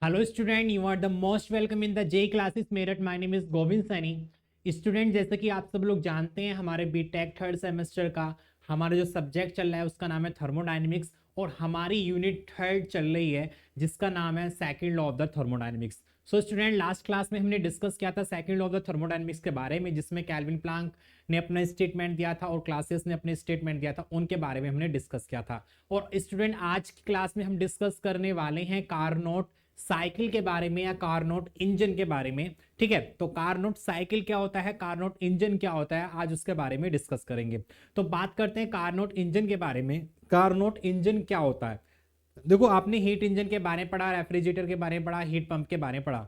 Hello student, you are the most welcome in the J classes Meerut. My name is Govind Saini. Student, जैसे कि आप सब लोग जानते हैं, हमारे बीटेक थर्ड सेमेस्टर का हमारा जो सब्जेक्ट चल रहा है उसका नाम है थर्मोडायनेमिक्स, और हमारी यूनिट थर्ड चल रही है जिसका नाम है second law of the thermodynamics. So student, last class में हमने डिस्कस किया था second law of the thermodynamics के बारे में, जिसमें कैल्विन प्लैंक ने अपना स्टेटमेंट दिया था और क्लासेस ने अपने स्टेटमेंट दिया था, उनके बारे में हमने डिस्कस किया था। और स्टूडेंट, आज की क्लास में हम डिस्कस करने वाले हैं कार्नोट साइकिल के बारे में या कार्नोट इंजन के बारे में। ठीक है, तो कार्नोट साइकिल क्या होता है, कार्नोट इंजन क्या होता है, आज उसके बारे में डिस्कस करेंगे। तो बात करते हैं कार्नोट इंजन के बारे में। कार्नोट इंजन क्या होता है? देखो, आपने हीट इंजन के बारे में पढ़ा, रेफ्रिजरेटर के बारे में पढ़ा, हीट पंप के बारे में पढ़ा,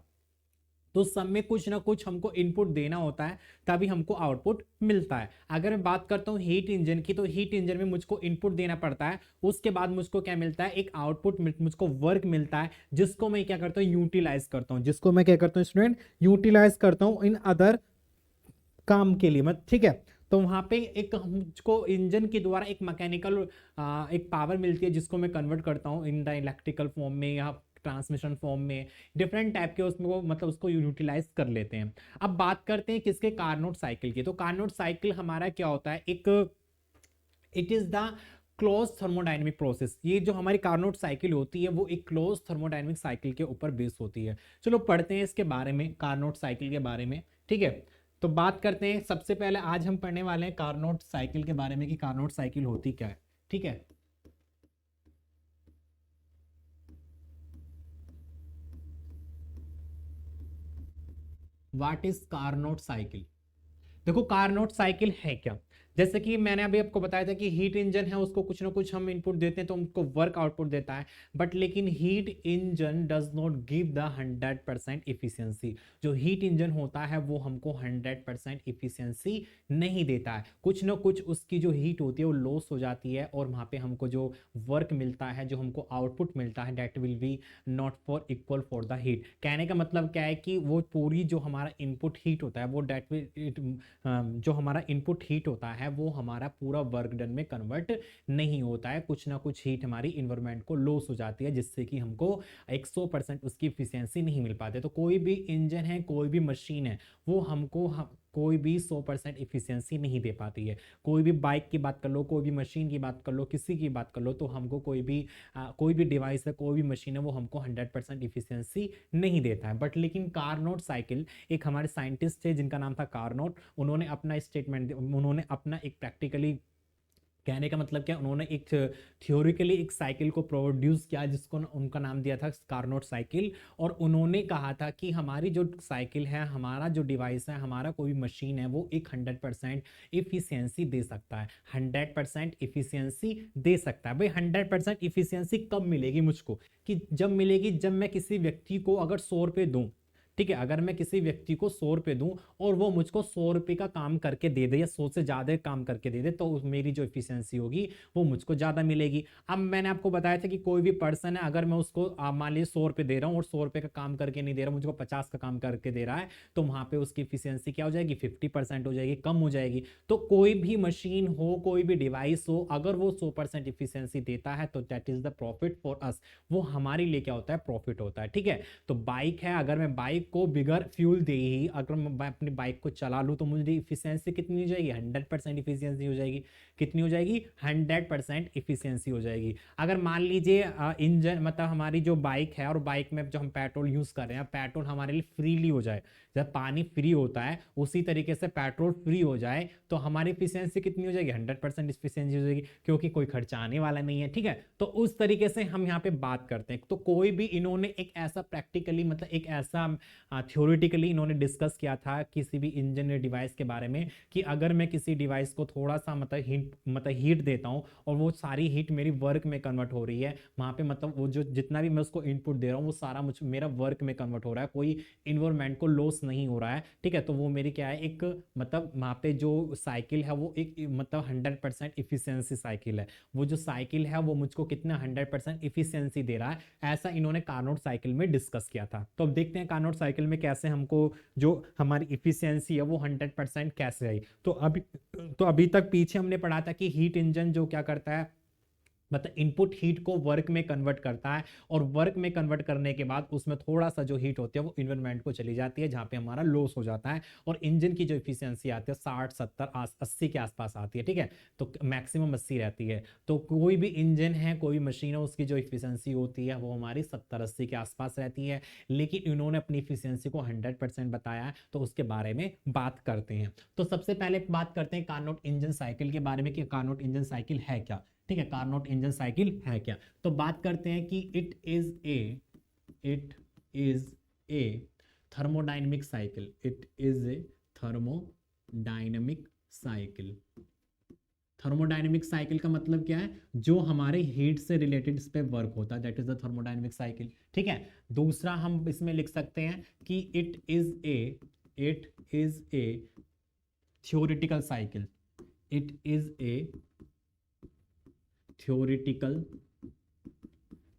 तो सब में कुछ ना कुछ हमको इनपुट देना होता है, तभी हमको आउटपुट मिलता है। अगर मैं बात करता हूँ हीट इंजन की, तो हीट इंजन में मुझको इनपुट देना पड़ता है, उसके बाद मुझको क्या मिलता है, एक आउटपुट, मुझको वर्क मिलता है, जिसको मैं क्या करता हूँ, यूटिलाइज करता हूँ, जिसको मैं क्या करता हूँ स्टूडेंट, यूटिलाइज करता हूँ इन अदर काम के लिए। मत ठीक है, तो वहां पे एक मुझको इंजन के द्वारा एक मैकेनिकल एक पावर मिलती है, जिसको मैं कन्वर्ट करता हूँ इन द इलेक्ट्रिकल फॉर्म में या ट्रांसमिशन फॉर्म में, डिफरेंट टाइप के उसमें मतलब उसको यूटिलाइज कर लेते हैं। अब बात करते हैं किसके, कार्नोट साइकिल की। तो कार्नोट साइकिल हमारा क्या होता है, एक it is the close thermodynamic process. ये जो हमारी कार्नोट साइकिल होती है वो एक क्लोज थर्मोडायनेमिक साइकिल के ऊपर बेस होती है। चलो पढ़ते हैं इसके बारे में, कार्नोट साइकिल के बारे में। ठीक है, तो बात करते हैं, सबसे पहले आज हम पढ़ने वाले हैं कार्नोट साइकिल के बारे में कि कार्नोट साइकिल होती क्या है। ठीक है, व्हाट इज कार्नोट साइकिल। देखो, कार्नोट साइकिल है क्या। जैसे कि मैंने अभी आपको बताया था कि हीट इंजन है, उसको कुछ ना कुछ हम इनपुट देते हैं तो हमको वर्क आउटपुट देता है, बट लेकिन heat engine does not give the 100% efficiency. जो हीट इंजन होता है वो हमको 100% इफिशियंसी नहीं देता है, कुछ ना कुछ उसकी जो हीट होती है वो लॉस हो जाती है, और वहां पे हमको जो वर्क मिलता है, जो हमको आउटपुट मिलता है, that will be not for equal for the heat. कहने का मतलब क्या है कि वो पूरी जो हमारा इनपुट हीट होता है वो दैट विल जो हमारा इनपुट हीट होता है वो हमारा पूरा वर्क डन में कन्वर्ट नहीं होता है, कुछ ना कुछ हीट हमारी इन्वायरमेंट को लॉस हो जाती है, जिससे कि हमको 100% उसकी इफिशियंसी नहीं मिल पाती। तो कोई भी इंजन है, कोई भी मशीन है, वो हमको कोई भी 100% इफिशियंसी नहीं दे पाती है। कोई भी बाइक की बात कर लो, कोई भी मशीन की बात कर लो, किसी की बात कर लो, तो हमको कोई भी डिवाइस है, कोई भी मशीन है, वो हमको 100% इफिशियंसी नहीं देता है। बट लेकिन कार्नोट साइकिल, एक हमारे साइंटिस्ट थे जिनका नाम था कार्नोट, उन्होंने अपना स्टेटमेंट, उन्होंने अपना एक प्रैक्टिकली, कहने का मतलब क्या, उन्होंने एक थियोरिकली एक साइकिल को प्रोड्यूस किया, जिसको उनका नाम दिया था कार्नोट साइकिल। और उन्होंने कहा था कि हमारी जो साइकिल है, हमारा जो डिवाइस है, हमारा कोई भी मशीन है, वो एक 100% इफिशियंसी दे सकता है, 100% इफिशियंसी दे सकता है। भाई 100% इफिशियंसी कब मिलेगी मुझको, कि जब मिलेगी जब मैं किसी व्यक्ति को अगर 100 रुपये दूं। ठीक है, अगर मैं किसी व्यक्ति को 100 रुपये दूं और वो मुझको 100 रुपये का काम करके दे दे या 100 से ज्यादा काम करके दे दे, तो मेरी जो इफिशियंसी होगी वो मुझको ज्यादा मिलेगी। अब मैंने आपको बताया था कि कोई भी पर्सन है, अगर मैं उसको मान लीजिए 100 रुपये दे रहा हूँ और 100 रुपये का काम करके नहीं दे रहा हूँ, मुझको 50 का काम करके दे रहा है, तो वहां पे उसकी इफिशियंसी क्या हो जाएगी, 50% हो जाएगी, कम हो जाएगी। तो कोई भी मशीन हो, कोई भी डिवाइस हो, अगर वो 100% इफिशियंसी देता है तो that is the profit for us, वो हमारे लिए क्या होता है, प्रॉफिट होता है। ठीक है, तो बाइक है, अगर मैं बाइक को बिगर फ्यूल दे ही अगर मैं अपनी बाइक को चला लूँ, तो मुझे इफिशियंसी कितनी हो जाएगी, 100% इफिशियंसी हो जाएगी। कितनी हो जाएगी, 100% इफिशियंसी हो जाएगी। अगर मान लीजिए इंजन मतलब हमारी जो बाइक है, और बाइक में जो हम पेट्रोल यूज कर रहे हैं, पेट्रोल हमारे लिए फ्रीली हो जाए, जब पानी फ्री होता है उसी तरीके से पेट्रोल फ्री हो जाए, तो हमारी इफिशियंसी कितनी हो जाएगी, 100% इफिशियंसी हो जाएगी, क्योंकि कोई खर्चा आने वाला नहीं है। ठीक है, तो उस तरीके से हम यहाँ पे बात करते हैं। तो कोई भी इन्होंने एक ऐसा प्रैक्टिकली मतलब एक ऐसा थ्योरेटिकली इन्होंने डिस्कस किया था किसी भी इंजन डिवाइस के बारे में, कि अगर मैं किसी डिवाइस को थोड़ा सा मतलब हीट देता हूँ और वो सारी हीट मेरी वर्क में कन्वर्ट हो रही है, वहां पे मतलब वो जो जितना भी मैं उसको इनपुट दे रहा हूँ वो सारा मुझ मेरा वर्क में कन्वर्ट हो रहा है, कोई इन्वायरमेंट को लॉस नहीं हो रहा है। ठीक है, तो वो मेरी क्या है, एक मतलब वहां पे जो साइकिल है वो एक मतलब 100% इफिशियंसी साइकिल है। वो जो साइकिल है वो मुझको कितना 100% इफिशियंसी दे रहा है, ऐसा इन्होंने कार्नोट साइकिल में डिस्कस किया था। तो अब देखते हैं कार्नोट साइकिल में कैसे हमको जो हमारी इफिशियंसी है वो 100% कैसे आई। तो अभी तक पीछे हमने पढ़ा था कि हीट इंजन जो क्या करता है, मतलब इनपुट हीट को वर्क में कन्वर्ट करता है, और वर्क में कन्वर्ट करने के बाद उसमें थोड़ा सा जो हीट होती है वो इन्वायरमेंट को चली जाती है, जहां पे हमारा लॉस हो जाता है, और इंजन की जो इफिशियंसी आती है 60 70 80 के आसपास आती है, ठीक है। तो मैक्सिमम 80 रहती है। तो कोई भी इंजन है, कोई भी मशीन है, उसकी जो इफिशियंसी होती है वो हमारी 70 80 के आसपास रहती है, लेकिन इन्होंने अपनी इफिशियंसी को 100% बताया है, तो उसके बारे में बात करते हैं। तो सबसे पहले बात करते हैं कार्नोट इंजन साइकिल के बारे में कि कार्नोट इंजन साइकिल है क्या, ठीक है। कार्नोट इंजन साइकिल है क्या, तो बात करते हैं कि it is a thermodynamic cycle. It is a thermodynamic cycle. Thermodynamic cycle का मतलब क्या है, जो हमारे हीट से रिलेटेड इस पे वर्क होता है, that is the thermodynamic cycle, ठीक है। दूसरा हम इसमें लिख सकते हैं कि it is a theoretical cycle. It is a theoretical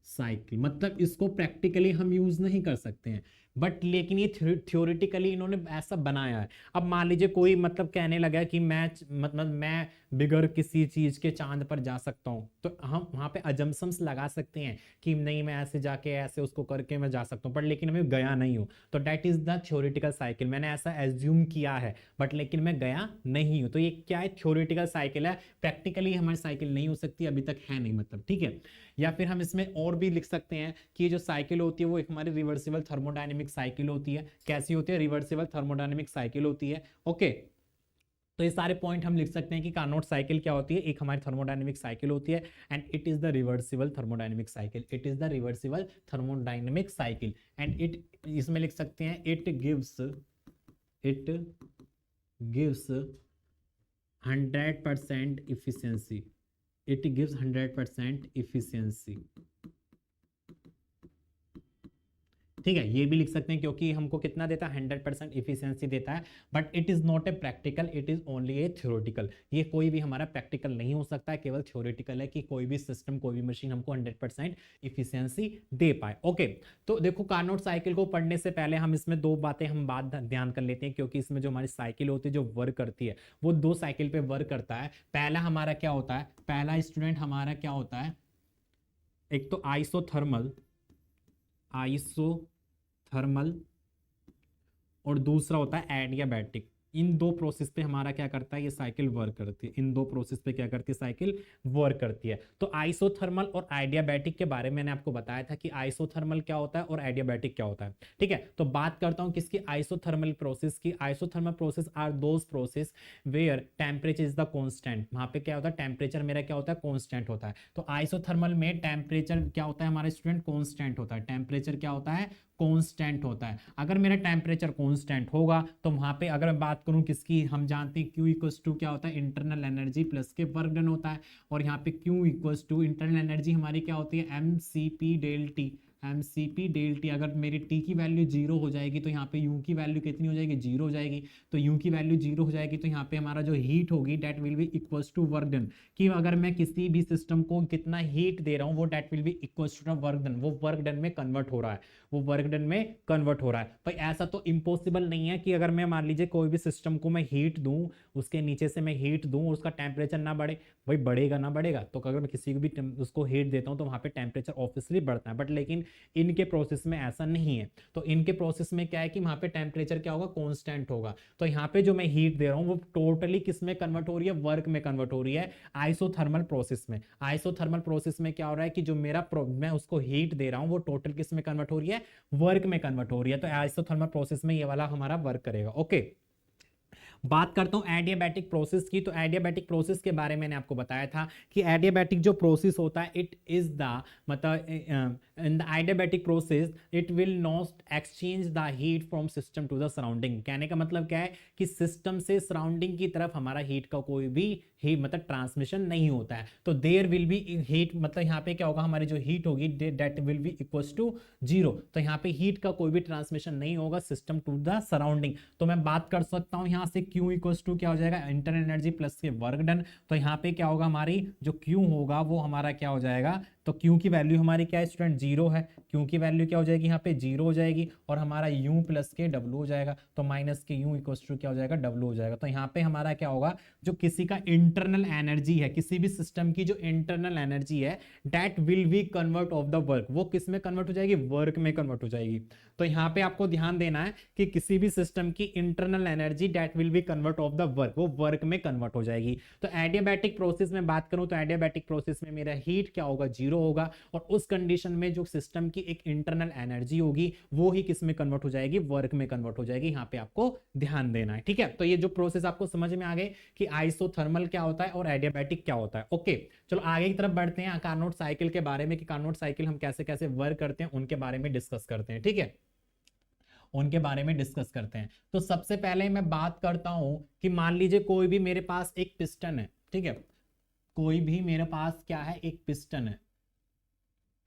cycle, मतलब इसको प्रैक्टिकली हम यूज नहीं कर सकते हैं, बट लेकिन ये थ्योरेटिकली इन्होंने ऐसा बनाया है। अब मान लीजिए कोई मतलब कहने लगा कि मैं बिगर किसी चीज के चांद पर जा सकता हूं, तो हम वहां पे अजम्पशंस लगा सकते हैं कि नहीं, मैं ऐसे जाके ऐसे उसको करके मैं जा सकता हूं, पर लेकिन मैं गया नहीं हूं, तो that is the theoretical cycle. मैंने ऐसा एज्यूम किया है बट लेकिन मैं गया नहीं हूं, तो ये क्या है, थ्योरेटिकल साइकिल है। प्रैक्टिकली हमारी साइकिल नहीं हो सकती, अभी तक है नहीं, मतलब, ठीक है। या फिर हम इसमें और भी लिख सकते हैं कि ये जो साइकिल होती है वो एक हमारी रिवर्सिबल थर्मोडायनेमिक साइकिल होती है। कैसी होती है, रिवर्सिबल थर्मोडायनेमिक साइकिल होती है, ओके। तो ये सारे पॉइंट हम लिख सकते हैं कि कार्नोट साइकिल क्या होती है, एक हमारी थर्मोडायनेमिक साइकिल होती है, and it is the reversible thermodynamic cycle. It is the reversible thermodynamic cycle, and it, इसमें लिख सकते हैं it gives 100% efficiency. It gives 100% efficiency. ठीक है, ये भी लिख सकते हैं क्योंकि हमको कितना देता है, 100% इफिशियंसी देता है, but it is not a practical, it is only A theoretical. ये कोई भी हमारा प्रैक्टिकल नहीं हो सकता है, केवल थ्योरेटिकल है कि कोई भी सिस्टम, कोई भी मशीन हमको 100% इफिशियंसी दे पाए, ओके। तो देखो, कार्नोट साइकिल को पढ़ने से पहले हम इसमें दो बातें हम बात ध्यान कर लेते हैं, क्योंकि इसमें जो हमारी साइकिल होती है, जो वर्क करती है, वो दो साइकिल पे वर्क करता है। पहला हमारा क्या होता है, पहला स्टूडेंट हमारा क्या होता है, एक तो आइसोथर्मल और दूसरा होता है एडियाबैटिक। इन दो प्रोसेस पे हमारा क्या करता है, ये साइकिल वर्क करती है। इन दो प्रोसेस पे क्या करती है, साइकिल वर्क करती है। तो आइसोथर्मल और आइडियाबैटिक के बारे में मैंने आपको बताया था कि आइसोथर्मल क्या होता है और आइडियाबैटिक क्या होता है, ठीक है। तो बात करता हूं किसकी, आइसोथर्मल प्रोसेस की। Isothermal process are those process where temperature is the constant. वहां पे क्या होता है, टेम्परेचर मेरा क्या होता है, कांस्टेंट होता है। तो आइसोथर्मल में टेम्परेचर क्या होता है हमारे स्टूडेंट, कांस्टेंट होता है। टेम्परेचर क्या होता है, कांस्टेंट होता है। अगर मेरा टेम्परेचर कांस्टेंट होगा तो वहां पे अगर मैं बात करूं किसकी, हम जानते हैं Q इक्वल्स टू क्या होता है, इंटरनल एनर्जी प्लस के वर्क डन होता है। और यहाँ पे Q equals to internal energy हमारी क्या होती है, mcp डेल टी। अगर मेरी टी की वैल्यू जीरो हो जाएगी तो यहाँ पे यू की वैल्यू कितनी हो जाएगी, जीरो हो जाएगी। तो यू की वैल्यू जीरो हो जाएगी तो यहाँ पे हमारा जो हीट होगी that will be equals to work done. कि अगर मैं किसी भी सिस्टम को कितना हीट दे रहा हूँ वो that will be equals to work done, वो वर्क डन में कन्वर्ट हो रहा है, वो वर्क डन में कन्वर्ट हो रहा है। भाई ऐसा तो इम्पॉसिबल नहीं है कि अगर मैं मान लीजिए कोई भी सिस्टम को मैं हीट दूं, उसके नीचे से मैं हीट दूं और उसका टेम्परेचर ना बढ़े, भाई बढ़ेगा ना बढ़ेगा। तो अगर मैं किसी को भी उसको हीट देता हूं तो वहां पे टेम्परेचर ऑब्वियसली बढ़ता है, बट लेकिन इनके प्रोसेस में ऐसा नहीं है। तो इनके प्रोसेस में क्या है कि वहां पे टेम्परेचर क्या होगा, कांस्टेंट होगा। तो यहाँ पे जो मैं हीट दे रहा हूँ वो टोटली किस में कन्वर्ट हो रही है, वर्क में कन्वर्ट हो रही है, आइसोथर्मल प्रोसेस में। आइसोथर्मल प्रोसेस में क्या हो रहा है कि जो मेरा मैं उसको हीट दे रहा हूँ वो टोटल किस में कन्वर्ट हो रही है, वर्क में कन्वर्ट हो रही है। तो आइसोथर्मल प्रोसेस में ये वाला हमारा वर्क करेगा, ओके। बात करता हूं एडियाबैटिक प्रोसेस की। तो एडियाबैटिक प्रोसेस के बारे में मैंने आपको बताया था कि एडियाबैटिक जो प्रोसेस होता है, इट इज द मतलब in the adiabatic process it will not exchange the heat from system to the surrounding. कहने का मतलब क्या है कि सिस्टम से सराउंडिंग की तरफ हमारा हीट का कोई भी हीट मतलब ट्रांसमिशन नहीं होता है। तो देयर विल बी हीट, मतलब यहाँ पे क्या होगा, हमारी जो हीट होगी that will be equals to zero. तो यहाँ पे हीट का कोई भी ट्रांसमिशन नहीं होगा सिस्टम टू द सराउंडिंग। तो मैं बात कर सकता हूँ यहाँ से Q इक्वल टू क्या हो जाएगा, इंटरनल एनर्जी प्लस के वर्क डन। तो यहाँ पे क्या होगा, हमारी जो Q होगा वो हमारा क्या हो जाएगा, तो Q की वैल्यू हमारी क्या है स्टूडेंट, 0 है। Q की वैल्यू क्या हो जाएगी, यहाँ पे 0 हो जाएगी, और हमारा U प्लस के W हो जाएगा, तो माइनस के U इक्वल टू क्या हो जाएगा, W हो जाएगा। तो यहाँ पे हमारा क्या होगा, जो किसी का इंटरनल एनर्जी है, किसी भी सिस्टम की जो इंटरनल एनर्जी है, that will B convert of the work, वो किस में कन्वर्ट हो जाएगी, वर्क में कन्वर्ट हो जाएगी। तो यहाँ पे आपको ध्यान देना है कि किसी भी सिस्टम की internal energy that will B convert of the work, वो वर्क में कन्वर्ट हो जाएगी। तो एडियाबैटिक प्रोसेस में बात करूं तो एडियाबैटिक प्रोसेस में मेरा हीट क्या होगा, 0 होगा, और उस कंडीशन में जो सिस्टम की एक इंटरनल एनर्जी होगी वो ही किस में कन्वर्ट हो जाएगी, वर्क में कन्वर्ट हो जाएगी। यहाँ पे आपको ध्यान देना है, ठीक है। तो ये जो प्रोसेस आपको समझ में आ गए कि आइसोथर्मल क्या होता है और एडियाबैटिक क्या होता है। ओके, चलो आगे की तरफ बढ़ते हैं, कार्नोट साइकिल के बारे में, कि कार्नोट साइकिल हम कैसे कैसे वर्क करते हैं उनके बारे में डिस्कस करते हैं, ठीक है, उनके बारे में डिस्कस करते हैं। तो सबसे पहले मैं बात करता हूं कि मान लीजिए कोई भी मेरे पास एक पिस्टन है, ठीक है, कोई भी मेरे पास क्या है, एक पिस्टन है,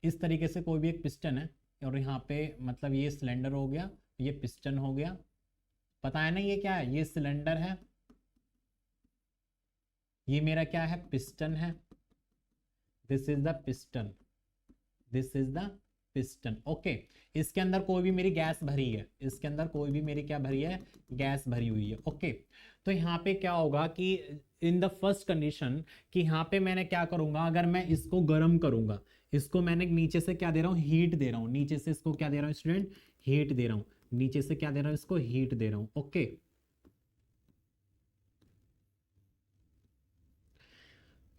इस तरीके से कोई भी एक पिस्टन है, और यहाँ पे मतलब ये सिलेंडर हो गया, ये पिस्टन हो गया, पता है ना ये क्या है, ये सिलेंडर है, ये मेरा क्या है, पिस्टन है, this is the piston, this is the piston. Okay, इसके अंदर कोई भी मेरी गैस भरी है, इसके अंदर कोई भी मेरी क्या भरी है, गैस भरी हुई है। ओके, तो यहाँ पे क्या होगा कि इन द फर्स्ट कंडीशन, कि यहाँ पे मैंने क्या करूंगा, अगर मैं इसको गर्म करूंगा, इसको मैंने नीचे से क्या दे रहा हूँ, हीट दे रहा हूँ, नीचे से इसको क्या दे रहा हूँ स्टूडेंट, हीट दे रहा हूँ, नीचे से क्या दे रहा हूँ, इसको हीट दे रहा हूँ। ओके,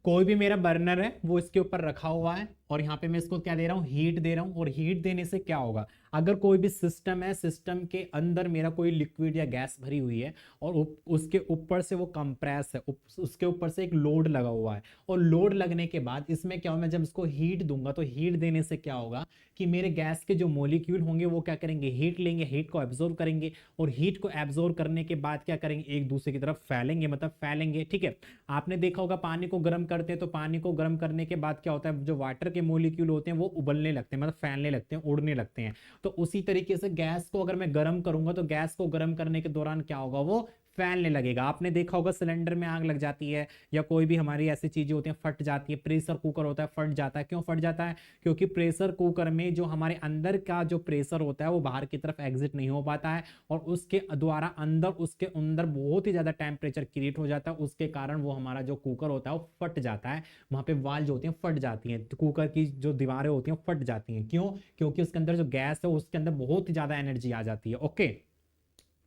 कोई भी मेरा बर्नर है वो इसके ऊपर रखा हुआ है, और यहाँ पे मैं इसको क्या दे रहा हूँ, हीट दे रहा हूँ, और हीट देने से क्या होगा, अगर कोई भी सिस्टम है, सिस्टम के अंदर मेरा कोई लिक्विड या गैस भरी हुई है, और उसके ऊपर से वो कंप्रेस है, उसके ऊपर से एक लोड लगा हुआ है, और लोड लगने के बाद इसमें क्या होगा, मैं जब इसको हीट दूंगा तो हीट देने से क्या होगा कि मेरे गैस के जो मॉलिक्यूल होंगे वो क्या करेंगे, हीट लेंगे, हीट को एब्जॉर्ब करेंगे, और हीट को एब्जॉर्ब करने के बाद क्या करेंगे, एक दूसरे की तरफ फैलेंगे, मतलब फैलेंगे, ठीक है। आपने देखा होगा पानी को गर्म करते हैं, तो पानी को गर्म करने के बाद क्या होता है, जो वाटर के मॉलिक्यूल होते हैं वो उबलने लगते हैं, मतलब फैलने लगते हैं, उड़ने लगते हैं। तो उसी तरीके से गैस को अगर मैं गर्म करूंगा तो गैस को गर्म करने के दौरान क्या होगा, वो फैलने लगेगा। आपने देखा होगा सिलेंडर में आग लग जाती है, या कोई भी हमारी ऐसी चीजें होती हैं फट जाती है, प्रेशर कुकर होता है फट जाता है, क्यों फट जाता है, क्योंकि प्रेशर कुकर में जो हमारे अंदर का जो प्रेशर होता है वो बाहर की तरफ एग्जिट नहीं हो पाता है, और उसके द्वारा अंदर उसके अंदर बहुत ही ज्यादा टेम्परेचर क्रिएट हो जाता है, उसके कारण वो हमारा जो कुकर होता है वो फट जाता है, वहां पे वाल जो होती हैं फट जाती हैं, कुकर की जो दीवारें होती हैं फट जाती हैं। क्यों, क्योंकि उसके अंदर जो गैस है उसके अंदर बहुत ही ज्यादा एनर्जी आ जाती है। ओके,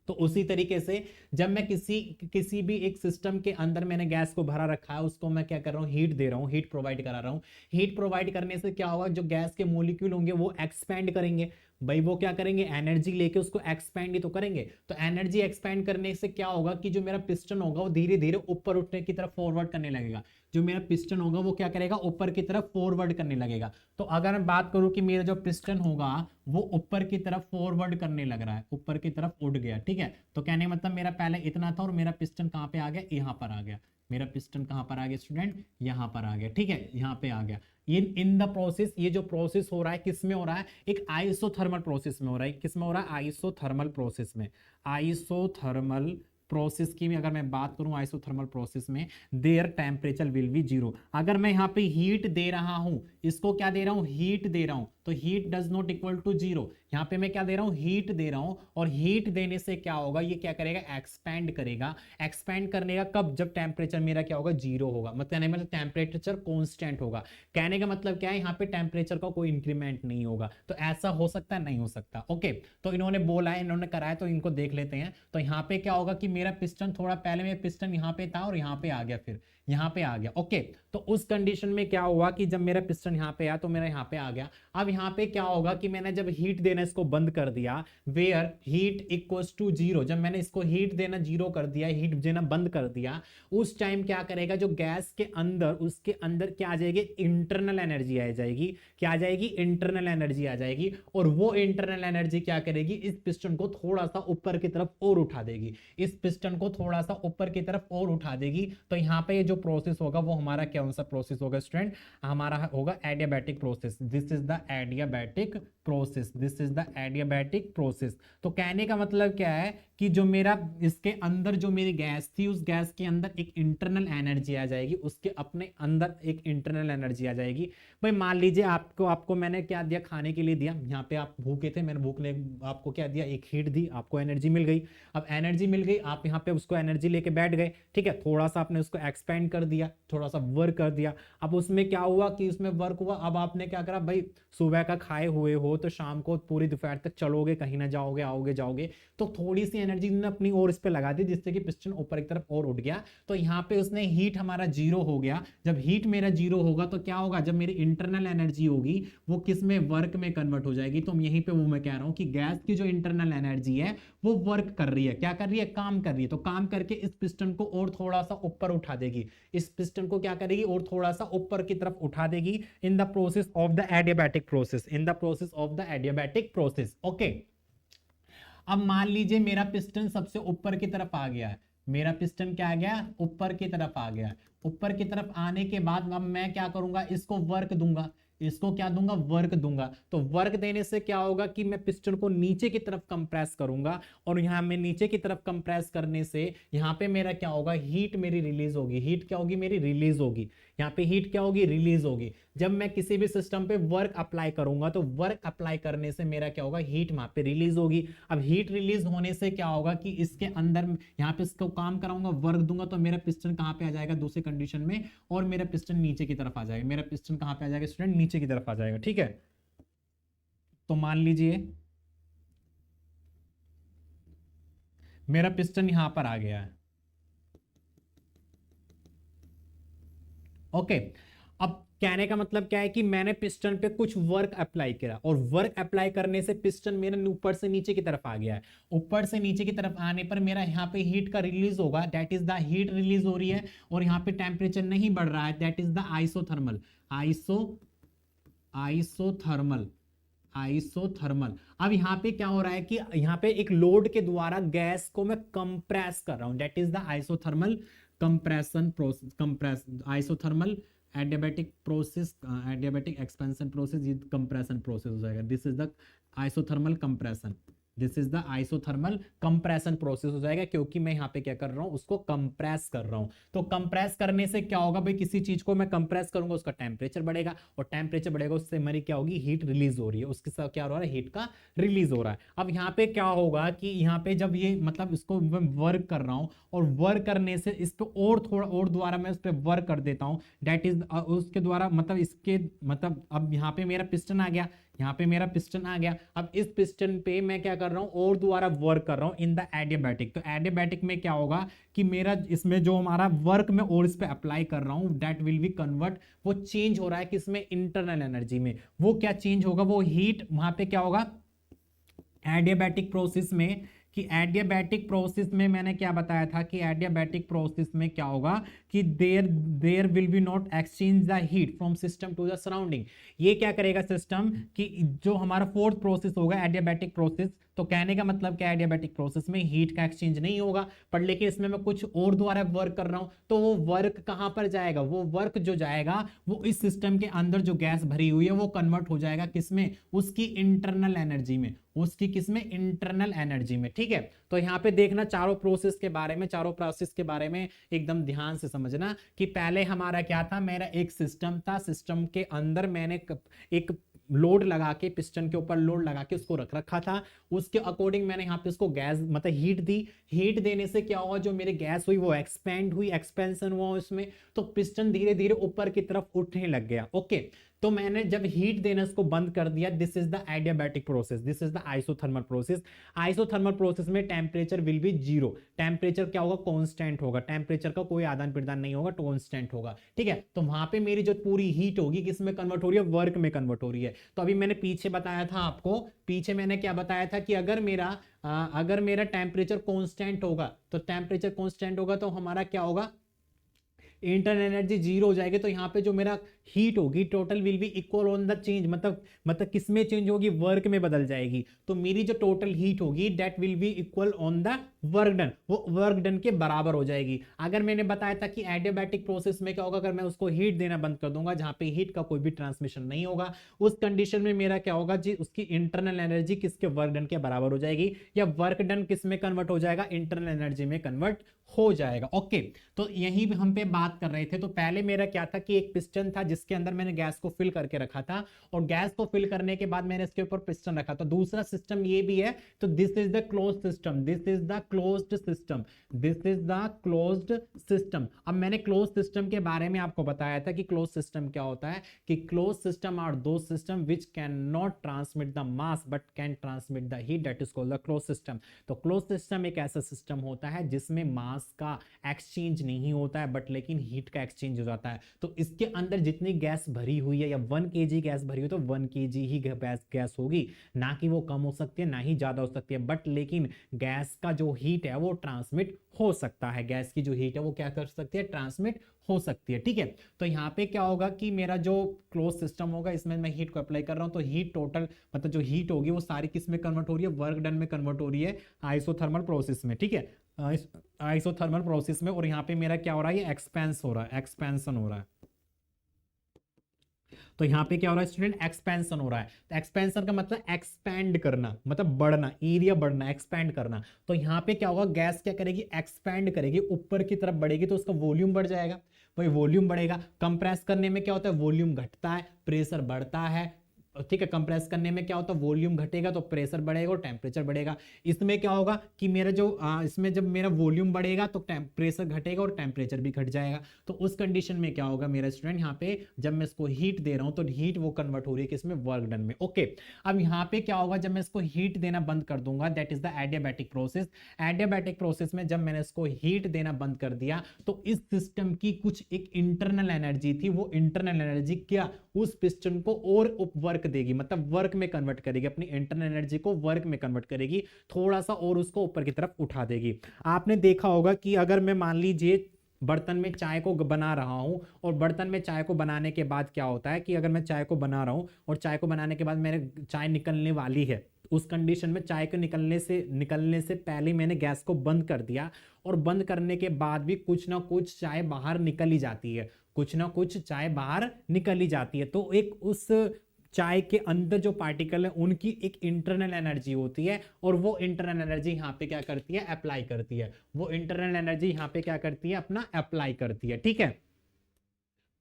तो उसी तरीके से जब मैं किसी भी एक सिस्टम के अंदर मैंने गैस को भरा रखा है, उसको मैं क्या कर रहा हूँ, हीट दे रहा हूँ, हीट प्रोवाइड करा रहा हूँ। हीट प्रोवाइड करने से क्या होगा, जो गैस के मॉलिक्यूल होंगे वो एक्सपैंड करेंगे, भाई वो क्या करेंगे, एनर्जी लेके उसको एक्सपैंड ही तो करेंगे। तो एनर्जी एक्सपैंड करने से क्या होगा कि जो मेरा पिस्टन होगा वो धीरे धीरे ऊपर उठने की तरफ फॉरवर्ड करने लगेगा, जो मेरा पिस्टन होगा वो क्या करेगा, ऊपर की तरफ फॉरवर्ड करने लगेगा। तो अगर मैं बात करूं कि मेरा जो पिस्टन होगा वो ऊपर की तरफ फॉरवर्ड करने लग रहा है, ऊपर की तरफ उड़ गया, ठीक है। तो कहने का मतलब मेरा पहले इतना था और मेरा पिस्टन कहां पे आ गया, यहां पर आ गया, मेरा पिस्टन कहां पर आ गया स्टूडेंट, यहां पर आ गया, ठीक है, यहां पे आ गया। इन द प्रोसेस, ये जो प्रोसेस हो रहा है किस में हो रहा है, एक आइसोथर्मल प्रोसेस में हो रहा है। किस में हो रहा है, आइसोथर्मल प्रोसेस में। आइसोथर्मल प्रोसेस की अगर मैं बात करूं, आइसोथर्मल प्रोसेस में देयर टेम्परेचर विल बी 0। अगर मैं यहां पे हीट दे रहा हूं, इसको क्या दे रहा हूं, हीट दे रहा हूं, तो heat does not equal to 0। यहां पे मैं क्या दे रहा हूं, हीट दे रहा हूं, और हीट देने से क्या होगा, ये क्या करेगा, एक्सपैंड करेगा। एक्सपैंड करने का कब, जब टेम्परेचर मेरा क्या होगा, 0 होगा, मतलब टेम्परेचर कॉन्स्टेंट होगा। कहने का मतलब क्या है, यहाँ पे टेम्परेचर का कोई इंक्रीमेंट नहीं होगा। तो ऐसा हो सकता है, नहीं हो सकता। ओके, तो इन्होंने बोला है, इन्होंने कराया, तो इनको देख लेते हैं। तो यहाँ पे क्या होगा कि मेरा पिस्टन थोड़ा पहले में पिस्टन यहाँ पे था और यहाँ पे आ गया, फिर यहाँ पे आ गया। ओके, तो उस कंडीशन में क्या हुआ कि जब मेरा पिस्टन यहाँ पे आया तो मेरा यहाँ पे आ गया। अब यहाँ पे क्या होगा कि मैंने जब हीट देना इसको बंद कर दिया, वेयर हीट इक्वल्स टू 0, जब मैंने इसको हीट देना 0 कर दिया, हीट देना बंद कर दिया, उस टाइम क्या करेगा, जो गैस के अंदर, उसके अंदर क्या आ जाएगी, इंटरनल एनर्जी आ जाएगी। क्या आ जाएगी, इंटरनल एनर्जी आ जाएगी, और वो इंटरनल एनर्जी क्या करेगी, इस पिस्टन को थोड़ा सा ऊपर की तरफ और उठा देगी, इस पिस्टन को थोड़ा सा ऊपर की तरफ और उठा देगी। तो यहाँ पे जो प्रोसेस होगा वो हमारा क्या सा प्रोसेस होगा स्टूडेंट, हमारा होगा adiabatic process. This is the adiabatic process, this is the adiabatic process. तो कहने का मतलब क्या है कि जो मेरा इसके अंदर जो मेरी गैस थी, उस गैस के अंदर एक इंटरनल एनर्जी आ जाएगी, उसके अपने अंदर एक इंटरनल एनर्जी आ जाएगी। भाई मान लीजिए आपको मैंने क्या दिया, खाने के लिए दिया, यहाँ पे आप भूखे थे, मैंने भूख ने आपको क्या दिया, एक हीट दी, आपको एनर्जी मिल गई। अब एनर्जी मिल गई, आप यहाँ पे उसको एनर्जी लेके बैठ गए, ठीक है, थोड़ा सा आपने उसको एक्सपेंड कर दिया, थोड़ा सा वर्क कर दिया। अब उसमें क्या हुआ कि उसमें वर्क हुआ, अब आपने क्या करा भाई, सुबह का खाए हुए हो तो शाम को पूरी दोपहर तक चलोगे, कहीं ना जाओगे, आओगे जाओगे, तो थोड़ी सी एनर्जी ने अपनी ओर इस पे लगा दी, जिससे कि पिस्टन ऊपर की तरफ और उठ गया। तो यहाँ पे उसने हीट हमारा जीरो हो गया। जब हीट मेरा जीरो होगा तो क्या होगा, जब मेरी इंटरनल एनर्जी होगी वो किस में, वर्क में कन्वर्ट हो जाएगी। तो यहीं पे वो मैं कह रहा हूं कि गैस की जो इंटरनल एनर्जी है वो वर्क कर रही है, क्या कर रही है, काम कर रही है। तो काम करके इस पिस्टन को और थोड़ा सा ऊपर उठा देगी, इस पिस्टन को क्या करेगी, और थोड़ा सा ऊपर की तरफ उठा देगी in the process of the adiabatic process, in the process of the adiabatic process. Okay, अब मान लीजिए मेरा पिस्टन सबसे ऊपर की तरफ आ गया है, मेरा पिस्टन क्या आ गया, ऊपर की तरफ आ गया। ऊपर की तरफ आने के बाद अब मैं क्या करूंगा, इसको वर्क दूंगा, इसको क्या दूंगा, वर्क दूंगा। तो वर्क देने से क्या होगा कि मैं पिस्टन को नीचे की तरफ कंप्रेस करूंगा, और यहां में नीचे की तरफ कंप्रेस करने से यहां पे मेरा क्या होगा, हीट मेरी रिलीज होगी। हीट क्या होगी, मेरी रिलीज होगी। यहाँ पे हीट क्या होगी, रिलीज होगी। जब मैं किसी भी सिस्टम पे वर्क अप्लाई करूंगा तो वर्क अप्लाई करने से मेरा क्या होगा, हीट वहां पे रिलीज होगी। अब हीट रिलीज होने से क्या होगा कि इसके अंदर यहाँ पे इसको काम कराऊंगा, वर्क दूंगा, तो मेरा पिस्टन कहां पे आ जाएगा, दूसरी कंडीशन में, और मेरा पिस्टन नीचे की तरफ आ जाएगा। मेरा पिस्टन कहां पे आ जाएगा स्टूडेंट, नीचे की तरफ आ जाएगा, ठीक है। तो मान लीजिए मेरा पिस्टन यहां पर आ गया है, ओके। अब कहने का मतलब क्या है कि मैंने पिस्टन पे कुछ वर्क अप्लाई किया, और वर्क अप्लाई करने से पिस्टन मेरा ऊपर से नीचे की तरफ आ गया है। ऊपर से नीचे की तरफ आने पर मेरा यहाँ पे हीट का रिलीज होगा, that is the heat release हो रही है, और यहाँ पे टेम्परेचर नहीं बढ़ रहा है, that is the isothermal, isothermal, isothermal. अब यहाँ पे क्या हो रहा है कि यहाँ पे एक लोड के द्वारा गैस को मैं कंप्रेस कर रहा हूं, that is the isothermal compression process, compress isothermal adiabatic process, adiabatic expansion process, ये कंप्रेशन प्रोसेस हो जाएगा। This is the isothermal compression, this is the isothermal compression process हो जाएगा, क्योंकि मैं यहाँ पे क्या कर रहा हूँ, उसको कंप्रेस कर रहा हूँ। तो कंप्रेस करने से क्या होगा भाई, किसी चीज को मैं कंप्रेस करूंगा, उसका टेम्परेचर बढ़ेगा, और टेम्परेचर बढ़ेगा, उससे मेरी क्या होगी, हीट रिलीज हो रही है, उसके साथ क्या हो रहा है, हीट का रिलीज हो रहा है। अब यहाँ पे क्या होगा कि यहाँ पे जब ये मतलब इसको मैं वर्क कर रहा हूँ, और वर्क करने से इस पे और थोड़ा और द्वारा मैं उस पर वर्क कर देता हूँ, दैट इज उसके द्वारा मतलब इसके मतलब अब यहाँ पे मेरा पिस्टन आ गया, यहाँ पे मेरा पिस्टन आ गया। अब इस पिस्टन पे मैं क्या कर रहा हूं, और द्वारा वर्क कर रहा हूं इन द एडियाबैटिक। तो एडियाबैटिक में क्या होगा कि मेरा इसमें जो हमारा वर्क में और इस पे अप्लाई कर रहा हूं, दैट विल बी कन्वर्ट, वो चेंज हो रहा है किसमें, इंटरनल एनर्जी में। वो क्या चेंज होगा, वो हीट वहां पे क्या होगा एडियाबैटिक प्रोसेस में, कि एडियाबैटिक प्रोसेस में मैंने क्या बताया था कि एडियाबैटिक प्रोसेस में क्या होगा कि there will be not exchange the heat from system to the surrounding. ये क्या करेगा सिस्टम कि जो हमारा फोर्थ प्रोसेस होगा एडियाबैटिक प्रोसेस, तो कहने का मतलब क्या, एडियाबैटिक प्रोसेस में हीट का एक्सचेंज नहीं होगा, पर लेकिन इसमें मैं कुछ और द्वारा वर्क कर रहा हूं, तो वो वर्क कहां पर जाएगा, वो वर्क जो जाएगा वो इस सिस्टम के अंदर जो गैस भरी हुई है वो कन्वर्ट हो जाएगा किसमें, उसकी इंटरनल एनर्जी में, उसकी किसमें, इंटरनल एनर्जी में, ठीक है। तो यहाँ पे देखना चारों प्रोसेस के बारे में, चारों प्रोसेस के बारे में एकदम ध्यान से समझना कि पहले हमारा क्या था, मेरा एक सिस्टम था, सिस्टम के अंदर मैंने एक लोड लगा के, पिस्टन के ऊपर लोड लगा के उसको रख रखा था, उसके अकॉर्डिंग मैंने यहाँ पे उसको गैस मतलब हीट दी। हीट देने से क्या हुआ, जो मेरी गैस हुई वो एक्सपेंड हुई, एक्सपेंशन हुआ उसमें, तो पिस्टन धीरे धीरे ऊपर की तरफ उठने लग गया, ओके। तो मैंने जब हीट देना उसको बंद कर दिया, this is the adiabatic process, this is the isothermal process. Isothermal process में temperature will be zero, temperature क्या होगा, कांस्टेंट होगा, टेम्परेचर का कोई आदान प्रदान नहीं होगा, कांस्टेंट होगा, ठीक है। तो वहां पे मेरी जो पूरी हीट होगी किस में कन्वर्ट हो रही है, वर्क में कन्वर्ट हो रही है। तो अभी मैंने पीछे बताया था आपको, पीछे मैंने क्या बताया था कि अगर मेरा टेम्परेचर कांस्टेंट होगा, तो टेम्परेचर कांस्टेंट होगा तो हमारा क्या होगा, इंटरनल एनर्जी जीरो हो जाएगी। तो यहाँ पे जो मेरा हीट होगी total will be equal on the change, मतलब किस में चेंज होगी, वर्क में बदल जाएगी। तो मेरी जो टोटल हीट होगी that will be equal on the work done, वो वर्क डन के बराबर हो जाएगी। अगर मैंने बताया था कि एडियाबैटिक प्रोसेस में क्या होगा, अगर मैं उसको हीट देना बंद कर दूंगा जहां पे हीट का कोई भी ट्रांसमिशन नहीं होगा, उस कंडीशन में मेरा क्या होगा जी, उसकी इंटरनल एनर्जी किसके, वर्क डन के बराबर हो जाएगी, या वर्क डन किस में कन्वर्ट हो जाएगा, इंटरनल एनर्जी में कन्वर्ट हो जाएगा। ओके, तो यही हम पे बात कर रहे थे। तो पहले मेरा क्या था कि एक पिस्टन था जिसके अंदर मैंने गैस को फिल करके रखा था, और गैस को फिल करने के बाद मैंने इसके ऊपर पिस्टन रखा। तो दूसरा सिस्टम ये भी है, तो this is the closed system, this is the closed system, this is the closed system. अब मैंने क्लोज सिस्टम के बारे में आपको बताया था कि क्लोज सिस्टम क्या होता है, कि क्लोज सिस्टम आर दो system which can not transmit the mass but can transmit the heat, that is called the close system. तो क्लोज सिस्टम एक ऐसा सिस्टम होता है जिसमें मास का एक्सचेंज नहीं होता है बट लेकिन हीट का एक्सचेंज हो जाता है। तो इसके अंदर जितनी गैस भरी हुई है, या 1 kg गैस भरी हुई, तो 1 kg ही गैस होगी, ना कि वो कम हो सकती है ना ही ज्यादा हो सकती है, बट लेकिन गैस का जो हीट है वो ट्रांसमिट हो सकता है, गैस की जो हीट है वो क्या कर सकती है, ट्रांसमिट हो सकती है। ठीक है, तो यहाँ पे क्या होगा कि मेरा जो क्लोज सिस्टम होगा इसमें मैं हीट को अप्लाई कर रहा हूं, तो हीट टोटल मतलब जो हीट होगी वो सारी किस में कन्वर्ट हो रही है, वर्क डन में कन्वर्ट हो रही है, आइसोथर्मल प्रोसेस में। ठीक है, आइसोथर्मल प्रोसेस में, और यहाँ पे मेरा क्या हो रहा है, ये एक्सपेंस हो रहा है, एक्सपेंशन हो रहा है। तो यहाँ पे क्या हो रहा है स्टूडेंट, एक्सपेंशन हो रहा है। तो एक्सपेंशन का मतलब एक्सपैंड करना, मतलब बढ़ना, एरिया बढ़ना, एक्सपैंड करना। तो यहाँ पे क्या होगा, गैस क्या करेगी, एक्सपैंड करेगी, ऊपर की तरफ बढ़ेगी, तो उसका वॉल्यूम बढ़ जाएगा। भाई वॉल्यूम बढ़ेगा, कंप्रेस करने में क्या होता है, वॉल्यूम घटता है, प्रेशर बढ़ता है। ठीक है, कंप्रेस करने में क्या होता है, वॉल्यूम घटेगा तो प्रेशर बढ़ेगा और टेम्परेचर बढ़ेगा। इसमें क्या होगा कि मेरा जो इसमें जब मेरा वॉल्यूम बढ़ेगा तो प्रेशर घटेगा और टेम्परेचर भी घट जाएगा। तो उस कंडीशन में क्या होगा मेरा स्टूडेंट, यहाँ पे जब मैं इसको हीट दे रहा हूं तो हीट वो कन्वर्ट हो रही है किसमें, वर्क डन में। ओके, अब यहाँ पे क्या होगा, जब मैं इसको हीट देना बंद कर दूंगा, that is the adiabatic process. Adiabatic process में जब मैंने इसको हीट देना बंद कर दिया तो इस सिस्टम की कुछ एक इंटरनल एनर्जी थी, वो इंटरनल एनर्जी क्या, उस पिस्टन को और वर्क देगी, मतलब वर्क में कन्वर्ट करेगी, अपनी इंटरनल एनर्जी को वर्क में कन्वर्ट करेगी, थोड़ा सा और उसको ऊपर की तरफ उठा देगी। आपने देखा होगा कि अगर मैं मान लीजिए बर्तन में चाय को बना रहा हूं, और बर्तन में चाय को बनाने के बाद क्या होता है कि अगर मैं चाय को बना रहा हूं और चाय को बनाने के बाद मेरे चाय निकलने वाली है, उस कंडीशन में चाय के निकलने से पहले मैंने गैस को बंद कर दिया, और बंद करने के बाद भी कुछ ना कुछ चाय बाहर निकल ही जाती है, कुछ ना कुछ चाय बाहर निकल ही जाती है। तो एक उस चाय के अंदर जो पार्टिकल है उनकी एक इंटरनल एनर्जी होती है, और वो इंटरनल एनर्जी यहाँ पे क्या करती है, अप्लाई करती है, वो इंटरनल एनर्जी यहाँ पे क्या करती है, अपना अप्लाई करती है। ठीक है,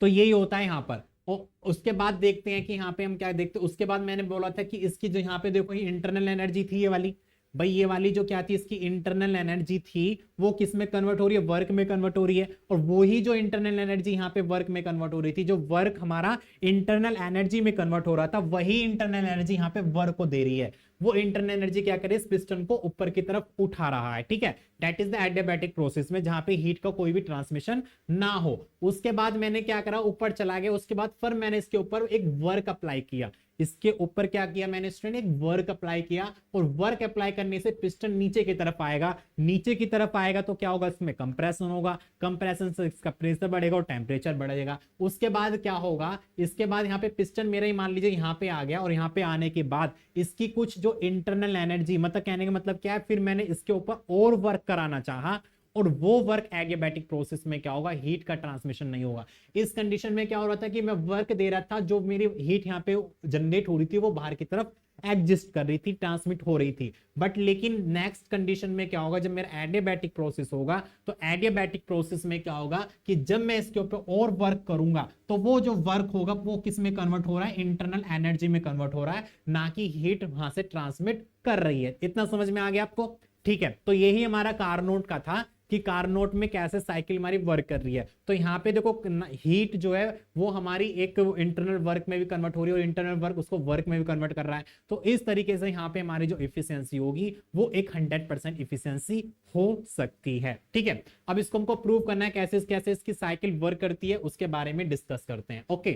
तो यही होता है यहाँ पर। और उसके बाद देखते हैं कि यहाँ पे हम क्या देखते हैं, उसके बाद मैंने बोला था कि इसकी जो यहाँ पे देखो ये इंटरनल एनर्जी थी, ये वाली, भाई ये वाली जो क्या थी, इसकी इंटरनल एनर्जी थी, वो किस में कन्वर्ट हो रही है, वर्क में कन्वर्ट हो रही है। और वही जो इंटरनल एनर्जी यहाँ पे वर्क में कन्वर्ट हो रही थी, जो वर्क हमारा इंटरनल एनर्जी में कन्वर्ट हो रहा था, वही इंटरनल एनर्जी यहाँ पे वर्क को दे रही है। वो इंटरनल एनर्जी क्या करे, इस पिस्टन को ऊपर की तरफ उठा रहा है। ठीक है, that is the adiabatic process में, जहां पे हीट का कोई भी ट्रांसमिशन ना हो। उसके बाद मैंने क्या करा, ऊपर चला गया, उसके बाद फिर मैंने इसके ऊपर एक वर्क अप्लाई किया, इसके ऊपर क्या किया मैंने स्टूडेंट, एक वर्क अप्लाई किया, और वर्क अप्लाई करने से पिस्टन नीचे की तरफ आएगा, नीचे की तरफ आएगा तो क्या होगा, इसमें कंप्रेशन होगा, कंप्रेशन से इसका प्रेशर बढ़ेगा और टेम्परेचर बढ़ेगा। उसके बाद क्या होगा, इसके बाद यहाँ पे पिस्टन मेरा ही मान लीजिए यहाँ पे आ गया, और यहाँ पे आने के बाद इसकी कुछ जो इंटरनल एनर्जी, मतलब कहने का मतलब क्या है, फिर मैंने इसके ऊपर और वर्क कराना चाहा, और वो वर्क एडियाबैटिक प्रोसेस में क्या होगा, हीट का ट्रांसमिशन नहीं होगा। इस कंडीशन में क्या हो रहा था कि मैं वर्क दे रहा था, जो मेरी हीट यहाँ पे जनरेट हो रही थी वो बाहर की तरफ एग्जिस्ट कर रही थी, ट्रांसमिट हो रही थी। बट लेकिन नेक्स्ट कंडीशन में क्या होगा, जब मेरा एडियाबैटिक प्रोसेस होगा, तो एडियाबैटिक प्रोसेस में क्या होगा कि जब मैं इसके ऊपर और वर्क करूंगा तो वो जो वर्क होगा वो किस में कन्वर्ट हो रहा है, इंटरनल एनर्जी में कन्वर्ट हो रहा है, ना कि हीट वहां से ट्रांसमिट कर रही है। इतना समझ में आ गया आपको? ठीक है, तो यही हमारा कारनोट का था कि कारनोट में कैसे साइकिल हमारी वर्क कर रही है। तो यहाँ पे देखो हीट जो है वो हमारी एक इंटरनल वर्क में भी कन्वर्ट हो रही है, और इंटरनल वर्क उसको वर्क में भी कन्वर्ट कर रहा है। तो इस तरीके से यहाँ पे हमारी जो इफिशियंसी होगी वो एक 100% इफिशियंसी हो सकती है। ठीक है, अब इसको हमको प्रूव करना है, कैसे कैसे इसकी साइकिल वर्क करती है उसके बारे में डिस्कस करते हैं। ओके,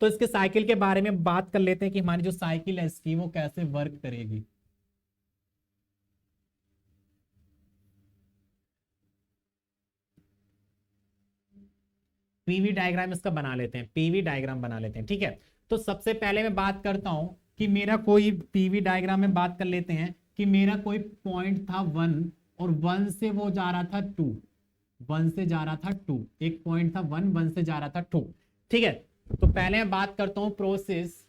तो इसके साइकिल के बारे में बात कर लेते हैं कि हमारी जो साइकिल है इसकी वो कैसे वर्क करेगी। पीवी डायग्राम इसका बना लेते हैं, पीवी डायग्राम बना लेते हैं, ठीक है। तो सबसे पहले मैं बात करता हूं कि मेरा कोई पीवी डायग्राम में बात कर लेते हैं कि मेरा कोई पॉइंट था 1 और 1 से वो जा रहा था 2, 1 से जा रहा था 2, एक पॉइंट था 1, 1 से जा रहा था 2, ठीक है। तो पहले मैं बात करता हूं प्रोसेस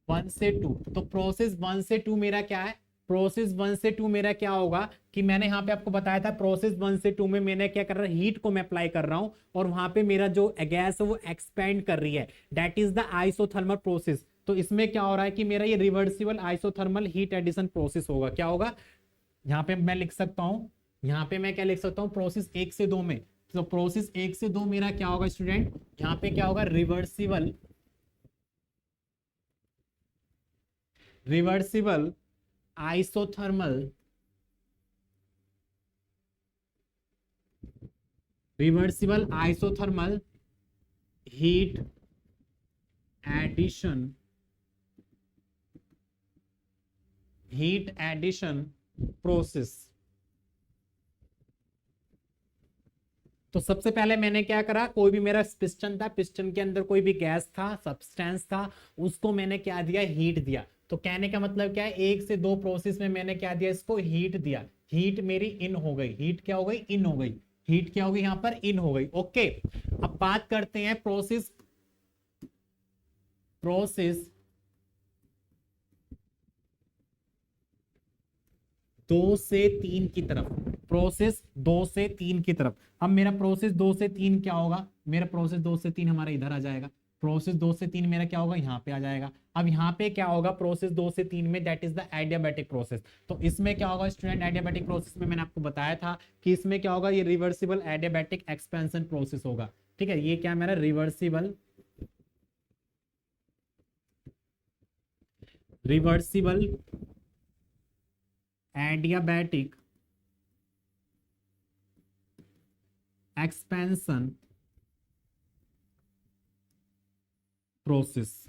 1 से 2। तो प्रोसेस 1 से 2 मेरा क्या है, प्रोसेस 1 से 2 मेरा क्या होगा कि मैंने यहां पे आपको बताया था प्रोसेस 1 से 2 में मैंने क्या कर रहा है, हीट को मैं अप्लाई कर रहा हूं और वहां पे मेरा जो गैस है वो एक्सपेंड कर रही है, that is the isothermal process. तो इसमें क्या हो रहा है कि मेरा ये reversible isothermal heat addition process होगा। क्या होगा, यहाँ पे मैं लिख सकता हूं, यहाँ पे मैं क्या लिख सकता हूँ, प्रोसेस 1 से 2 में। तो प्रोसेस 1 से 2 मेरा क्या होगा स्टूडेंट, यहाँ पे क्या होगा, reversible isothermal heat addition process. तो सबसे पहले मैंने क्या करा, कोई भी मेरा पिस्टन था, पिस्टन के अंदर कोई भी गैस था, सब्सटेंस था, उसको मैंने क्या दिया, हीट दिया। तो कहने का मतलब क्या है, 1 से 2 प्रोसेस में मैंने क्या दिया, इसको हीट दिया। हीट मेरी इन हो गई, हीट क्या हो गई, इन हो गई, हीट क्या हो गई, यहां पर इन हो गई। ओके, अब बात करते हैं प्रोसेस प्रोसेस 2 से 3 की तरफ, प्रोसेस 2 से 3 की तरफ। अब मेरा प्रोसेस 2 से 3 क्या होगा, मेरा प्रोसेस 2 से 3 हमारा इधर आ जाएगा, प्रोसेस 2 से 3 मेरा क्या होगा, यहाँ पे आ जाएगा। अब यहाँ पे क्या होगा प्रोसेस 2 से 3 में, that is the adiabatic process. तो इसमें क्या होगा स्टूडेंट, एडियाबैटिक प्रोसेस में मैंने आपको बताया था कि इसमें क्या होगा, ये रिवर्सिबल एडियाबैटिक एक्सपेंशन प्रोसेस होगा, ठीक है। ये क्या मेरा रिवर्सिबल एडियाबैटिक एक्सपेंशन प्रोसेस,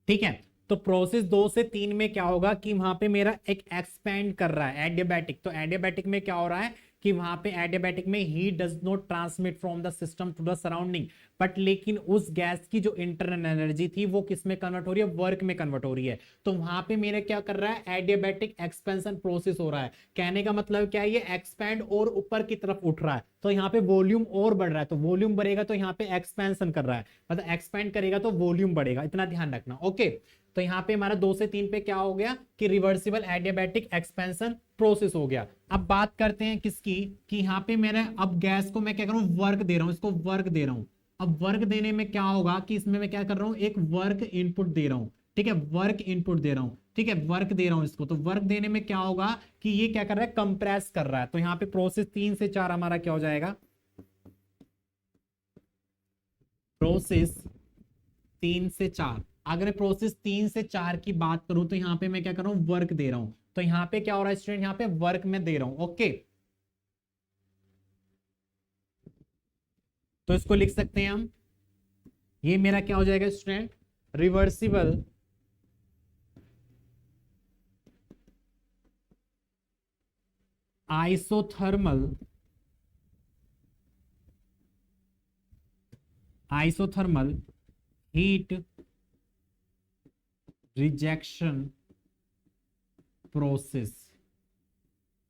ठीक है। तो प्रोसेस 2 से 3 में क्या होगा कि वहां पे मेरा एक एक्सपेंड कर रहा है एडियाबैटिक। तो एडियाबैटिक में क्या हो रहा है कि वहां पे एडियाबैटिक में heat does not transmit from the system to the surrounding, but लेकिन उस गैस की जो इंटरनल एनर्जी थी वो किस में कन्वर्ट हो रही है, वर्क में कन्वर्ट हो रही है। तो वहां पे मेरे क्या कर रहा है, एडियाबैटिक एक्सपेंशन प्रोसेस हो रहा है। कहने का मतलब क्या है, ये एक्सपैंड और ऊपर की तरफ उठ रहा है, तो यहाँ पे वॉल्यूम और बढ़ रहा है। तो वॉल्यूम बढ़ेगा तो यहाँ पे एक्सपेंशन कर रहा है, मतलब एक्सपेंड करेगा तो वॉल्यूम बढ़ेगा, इतना ध्यान रखना। ओके, तो यहाँ पे हमारा 2 से 3 पे क्या हो गया कि रिवर्सिबल एडियाबैटिक एक्सपेंशन प्रोसेस हो गया। अब बात करते हैं किसकी, कि यहाँ पे मेरे अब गैस को मैं क्या कर रहा हूँ, वर्क दे रहा हूँ, इसको वर्क दे रहा हूँ। अब वर्क देने में क्या होगा कि इसमें मैं क्या कर रहा हूँ, एक वर्क इनपुट दे रहा हूँ, ठीक है, वर्क इनपुट दे रहा हूँ, ठीक है, वर्क दे रहा हूँ इसको। तो वर्क देने में क्या होगा कि ये क्या कर रहा है, कंप्रेस कर रहा है। तो यहाँ पे प्रोसेस 3 से 4 हमारा क्या हो जाएगा, प्रोसेस 3 से 4। अगर प्रोसेस 3 से 4 की बात करूं तो यहां पे मैं क्या कर रहा हूं, वर्क दे रहा हूं। तो यहां पे क्या हो रहा है स्टूडेंट, यहां पे वर्क में दे रहा हूं। ओके, तो इसको लिख सकते हैं हम, ये मेरा क्या हो जाएगा student, reversible isothermal heat rejection process.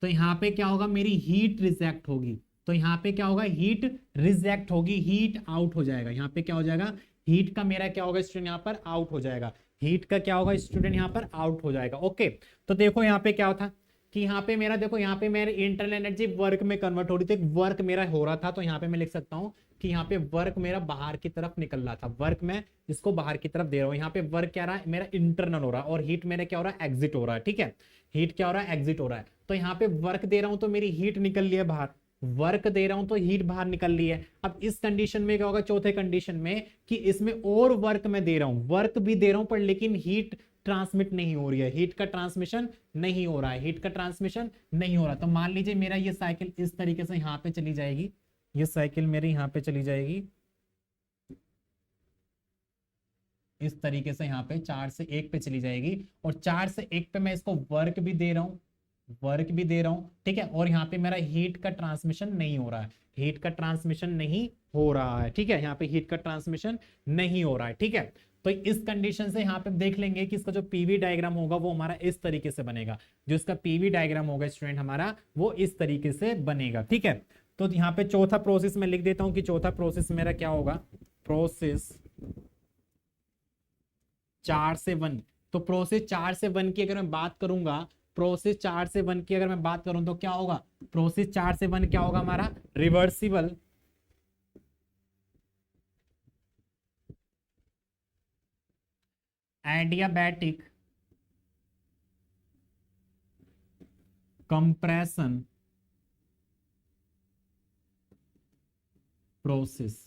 तो यहां पे क्या होगा, मेरी हीट रिजेक्ट होगी। तो यहां पे क्या होगा, हीट रिजेक्ट होगी, हीट आउट हो जाएगा। यहां पे क्या हो जाएगा, हीट का मेरा क्या होगा स्टूडेंट, यहां पर आउट हो जाएगा। हीट का क्या होगा स्टूडेंट, यहां पर आउट हो जाएगा। ओके, तो देखो यहां पे क्या होता कि यहाँ पे मेरा देखो, यहाँ पे मेरी इंटरनल एनर्जी वर्क में कन्वर्ट हो रही थी, वर्क मेरा हो रहा था। तो यहाँ पे मैं लिख सकता हूँ कि यहाँ पे वर्क मेरा बाहर की तरफ निकल रहा था, वर्क मैं इसको बाहर की तरफ दे रहा हूँ। यहाँ पे वर्क क्या रहा है, मेरा इंटरनल हो रहा है, और हीट मेरा क्या हो रहा है, एग्जिट हो रहा है, ठीक है, हीट क्या हो रहा है, एग्जिट हो रहा है। तो यहाँ पे वर्क दे रहा हूं तो मेरी हीट निकल ली है बाहर, वर्क दे रहा हूं तो हीट बाहर निकल ली है। अब इस कंडीशन में क्या होगा, चौथे कंडीशन में, कि इसमें और वर्क मैं दे रहा हूं, वर्क भी दे रहा हूं पर लेकिन हीट ट्रांसमिट नहीं हो रही है, हीट का ट्रांसमिशन नहीं हो रहा है, हीट का ट्रांसमिशन नहीं हो रहा। तो मान लीजिए मेरा ये साइकिल इस तरीके से यहाँ पे चली जाएगी, ये साइकिल मेरी यहाँ पे चली जाएगी इस तरीके से, यहाँ पे 4 से 1 पे चली जाएगी, और 4 से 1 पे मैं इसको वर्क भी दे रहा हूं, वर्क भी दे रहा हूं, ठीक है, और यहाँ पे मेरा हीट का ट्रांसमिशन नहीं हो रहा है, हीट का ट्रांसमिशन नहीं हो रहा है, ठीक है, यहाँ पे हीट का ट्रांसमिशन नहीं हो रहा है, ठीक है। तो इस कंडीशन से यहाँ पे देख लेंगे कि इसका जो पीवी डायग्राम होगा वो हमारा इस तरीके से बनेगा, जो इसका पीवी डायग्राम होगा स्टूडेंट हमारा वो इस तरीके से बनेगा, ठीक है। तो यहाँ पे चौथा प्रोसेस मैं लिख देता हूं कि चौथा प्रोसेस मेरा क्या होगा, प्रोसेस 4 से 1। तो प्रोसेस 4 से 1 की अगर मैं बात करूंगा, प्रोसेस 4 से 1 की अगर मैं बात करूं तो क्या होगा, प्रोसेस 4 से 1 क्या होगा हमारा, reversible adiabatic compression process,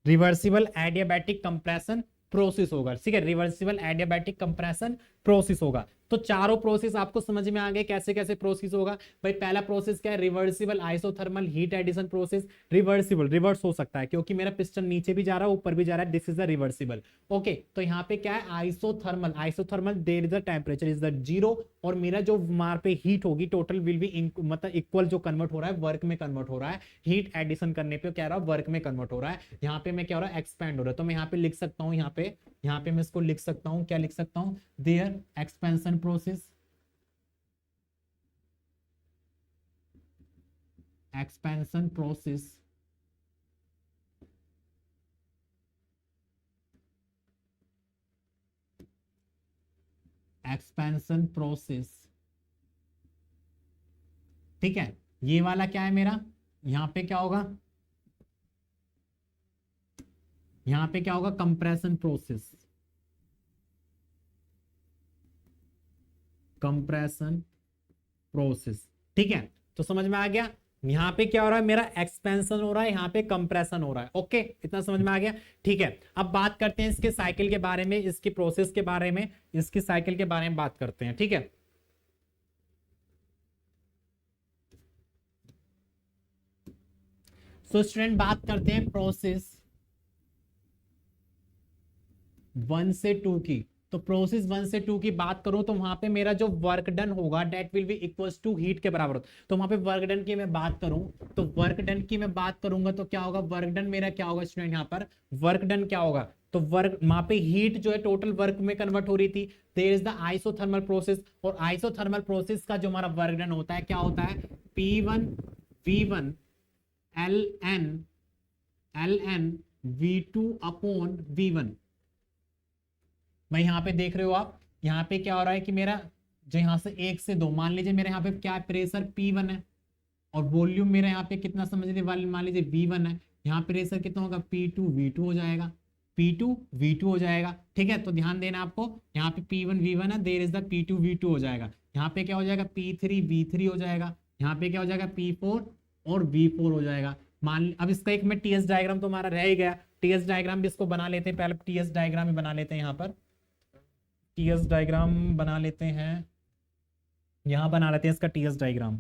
reversible adiabatic compression process होगा, ठीक है, रिवर्सिबल एडियाबैटिक कंप्रेशन प्रोसेस होगा। तो चारों प्रोसेस आपको समझ में आ गए कैसे कैसे प्रोसेस होगा। भाई पहला प्रोसेस क्या है, reversible isothermal heat addition process, reversible reverse हो सकता है क्योंकि मेरा पिस्टन नीचे भी जा रहा है ऊपर भी जा रहा है, this is the reversible. Okay, तो यहाँ पे क्या है, isothermal, isothermal there is the temperature is the 0 और मेरा जो मार पे हीट होगी टोटल विल बी मतलब इक्वल, जो कन्वर्ट हो रहा है वर्क में कन्वर्ट हो रहा है, हीट एडिशन करने पे क्या रहा है, वर्क में कन्वर्ट हो रहा है। यहाँ पे मैं क्या हो रहा है, एक्सपेंड हो रहा है। तो मैं यहाँ पे लिख सकता हूँ, यहाँ पे मैं इसको लिख सकता हूँ, क्या लिख सकता हूँ, there expansion process, expansion process expansion process, ठीक है। ये वाला क्या है मेरा, यहां पे क्या होगा, यहां पे क्या होगा, कंप्रेशन प्रोसेस, कंप्रेशन प्रोसेस, ठीक है। तो समझ में आ गया, यहां पे क्या हो रहा है, मेरा एक्सपेंशन हो रहा है, यहां पे कंप्रेशन हो रहा है। ओके, इतना समझ में आ गया, ठीक है। अब बात करते हैं इसके साइकिल के बारे में, इसकी प्रोसेस के बारे में, इसकी साइकिल के बारे में बात करते हैं, ठीक है। सो स्टूडेंट बात करते हैं प्रोसेस 1 से 2 की। तो प्रोसेस 1 से 2 की बात करूं तो वहां पे मेरा जो वर्क डन होगा that will be equals to heat के बराबर होता। तो वहां पे वर्क डन की मैं बात करूं, तो वर्क डन की मैं बात करूंगा तो क्या होगा, वर्क डन मेरा क्या होगा स्टूडेंट, यहाँ पर वर्क डन क्या होगा, तो वर्क वहां पे हीट जो है टोटल वर्क में कन्वर्ट हो रही थी, there is the isothermal process. और आइसोथर्मल प्रोसेस का जो हमारा वर्क डन होता है क्या होता है, P1 V1 LN LN V2 upon V1। भाई यहाँ पे देख रहे हो आप, यहाँ पे क्या हो रहा है कि मेरा जो यहाँ से 1 से 2, मान लीजिए मेरे यहाँ पे क्या प्रेशर P1 है और वॉल्यूम मेरा यहाँ पे कितना समझने वाले, मान लीजिए V1 है, यहाँ प्रेशर कितना होगा, P2 V2 हो जाएगा, P2 V2 हो जाएगा, ठीक है। तो ध्यान देना आपको, यहाँ पे P1 V1 है, there is the P2 V2 हो जाएगा, यहाँ पे क्या हो जाएगा, P3 V3 हो जाएगा, यहाँ पे क्या हो जाएगा, P4 और V4 हो जाएगा। मान अब इसका एक मैं टीएस डायग्राम तो हमारा रह ही गया, टीएस डायग्राम भी इसको बना लेते हैं, पहले टीएस डायग्राम ही बना लेते हैं, यहाँ पर टीएस डायग्राम बना लेते हैं, यहां बना लेते हैं इसका टीएस डायग्राम।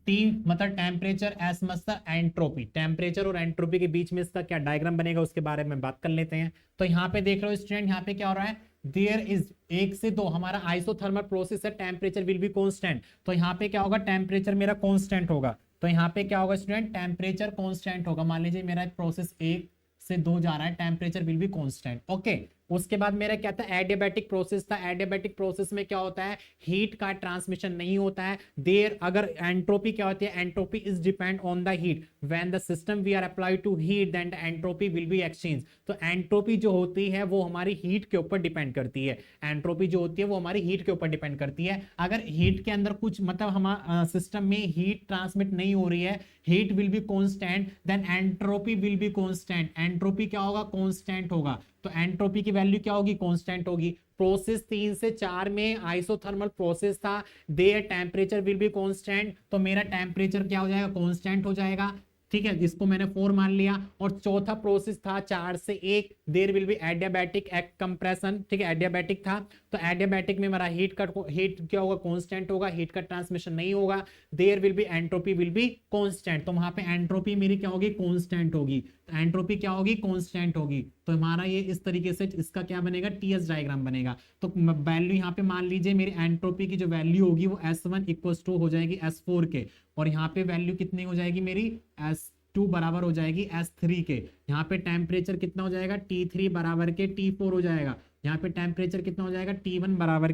टी मतलब टेम्परेचर, एस मतलब एंट्रोपी, टेम्परेचर और एंट्रोपी के बीच में इसका क्या डायग्राम बनेगा उसके बारे में बात कर लेते हैं। तो यहाँ पे देख रहे हो स्टूडेंट, यहाँ पे क्या हो रहा है, देयर इज 1 से 2 हमारा आइसोथर्मल प्रोसेस है, टेम्परेचर विल बी कांस्टेंट। तो यहाँ पे क्या होगा, टेम्परेचर मेरा कांस्टेंट होगा। तो यहाँ पे क्या होगा स्टूडेंट, टेम्परेचर कांस्टेंट होगा। मान लीजिए मेरा प्रोसेस 1 से 2 जा रहा है, temperature will be constant. Okay, उसके बाद मेरा क्या था, एडियाबैटिक प्रोसेस था। एडियाबैटिक प्रोसेस में क्या होता है, हीट का ट्रांसमिशन नहीं होता है। देर अगर एंट्रोपी क्या होती है, entropy is depend on the heat, when the system we are apply to heat then the entropy will be exchange. तो एंट्रोपी जो होती है वो हमारी हीट के ऊपर डिपेंड करती है, एंट्रोपी जो होती है वो हमारी हीट के ऊपर डिपेंड करती है। अगर हीट के अंदर कुछ मतलब हमारा सिस्टम में हीट ट्रांसमिट नहीं हो रही है, heat will be constant, then entropy will be constant. Entropy क्या होगा, कांस्टेंट होगा। तो एंट्रोपी की वैल्यू क्या होगी, कांस्टेंट होगी। प्रोसेस 3 से 4 में आइसोथर्मल प्रोसेस था, there temperature will be constant, तो मेरा टेम्परेचर क्या हो जाएगा, कांस्टेंट हो जाएगा, ठीक है, जिसको मैंने 4 मान लिया। और चौथा प्रोसेस था 4 से 1, there will be adiabatic compression, ठीक है, एडियाबैटिक था। तो एडियाबैटिक में हमारा हीट क्या होगा, कांस्टेंट होगा, हीट का ट्रांसमिशन नहीं होगा, there will be entropy will be constant, तो वहां पे एंट्रोपी मेरी क्या होगी, कांस्टेंट होगी, तो एंट्रोपी क्या होगी, कांस्टेंट होगी, तो हमारा ये इस तरीके से इसका क्या बनेगा, टीएस डायग्राम बनेगा। तो वैल्यू यहाँ पे मान लीजिए मेरी एंट्रोपी की जो वैल्यू होगी वो S1 इक्वल टू हो जाएगी S4 के, और यहाँ पे वैल्यू कितनी हो जाएगी मेरी, S2 बराबर हो जाएगी S3 के, यहाँ पे टेम्परेचर कितना हो जाएगा, T3 बराबर के T4 हो जाएगा, यहाँ पे टेम्परेचर कितना हो जाएगा, T1 बराबर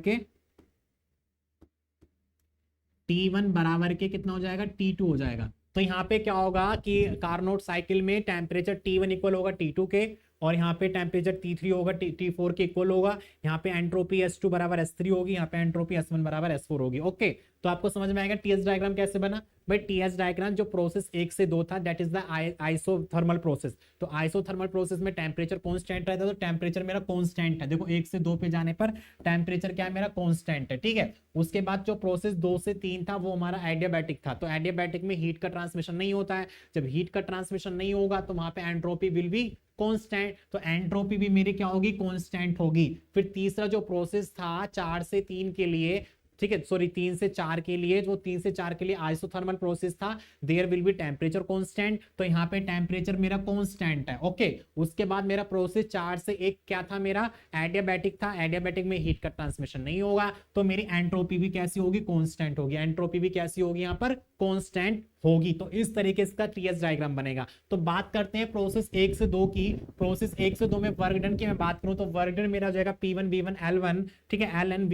के कितना हो जाएगा, T2 हो जाएगा। तो यहाँ पे क्या होगा कि कार्नोट साइकिल में टेम्परेचर T1 इक्वल होगा T2 के, और यहाँ पे टेम्परेचर T3 होगा T4 के इक्वल होगा, यहाँ पे एंट्रोपी S2 बराबर S3 होगी, यहाँ पे एंट्रोपी S1 बराबर S4 होगी। ओके, तो आपको समझ में आएगा टीएस डायग्राम कैसे बना। भाई टीएस डायग्राम जो प्रोसेस 1 से 2 था that is the isothermal process. तो आइसोथर्मल प्रोसेस में टेम्परेचर कांस्टेंट रहता है, तो टेम्परेचर मेरा कांस्टेंट है, देखो 1 से 2 पे जाने पर टेम्परेचर क्या है मेरा, कांस्टेंट है, ठीक है। उसके बाद जो प्रोसेस 2 से 3 था वो हमारा एडियाबैटिक था, तो एडियाबैटिक में हीट का ट्रांसमिशन नहीं होता है, जब हीट का ट्रांसमिशन नहीं होगा तो वहां पे एंट्रोपी विल बी कांस्टेंट, तो एंट्रोपी भी मेरी क्या होगी, कांस्टेंट होगी। फिर तीसरा जो प्रोसेस था 4 से 3 के लिए, ठीक है, सॉरी 3 से 4 के लिए, जो 3 से 4 के लिए आइसोथर्मल प्रोसेस था, there will be temperature constant, तो यहाँ पे टेम्परेचर मेरा कांस्टेंट है। ओके, उसके बाद मेरा प्रोसेस 4 से 1 क्या था मेरा, एडियाबैटिक था, एडियाबैटिक में हीट का ट्रांसमिशन नहीं होगा, तो मेरी एंट्रोपी भी कैसी होगी, कांस्टेंट होगी, एंट्रोपी भी कैसी होगी यहाँ पर, कांस्टेंट होगी। तो इस तरीके से इसका टीएस डायग्राम बनेगा। तो बात करते हैं प्रोसेस 1 से 2 की। प्रोसेस 1 से 2 में वर्क डन की मैं बात करूं तो वर्क डन मेरा हो जाएगा P1 V1 L1, ठीक है, LN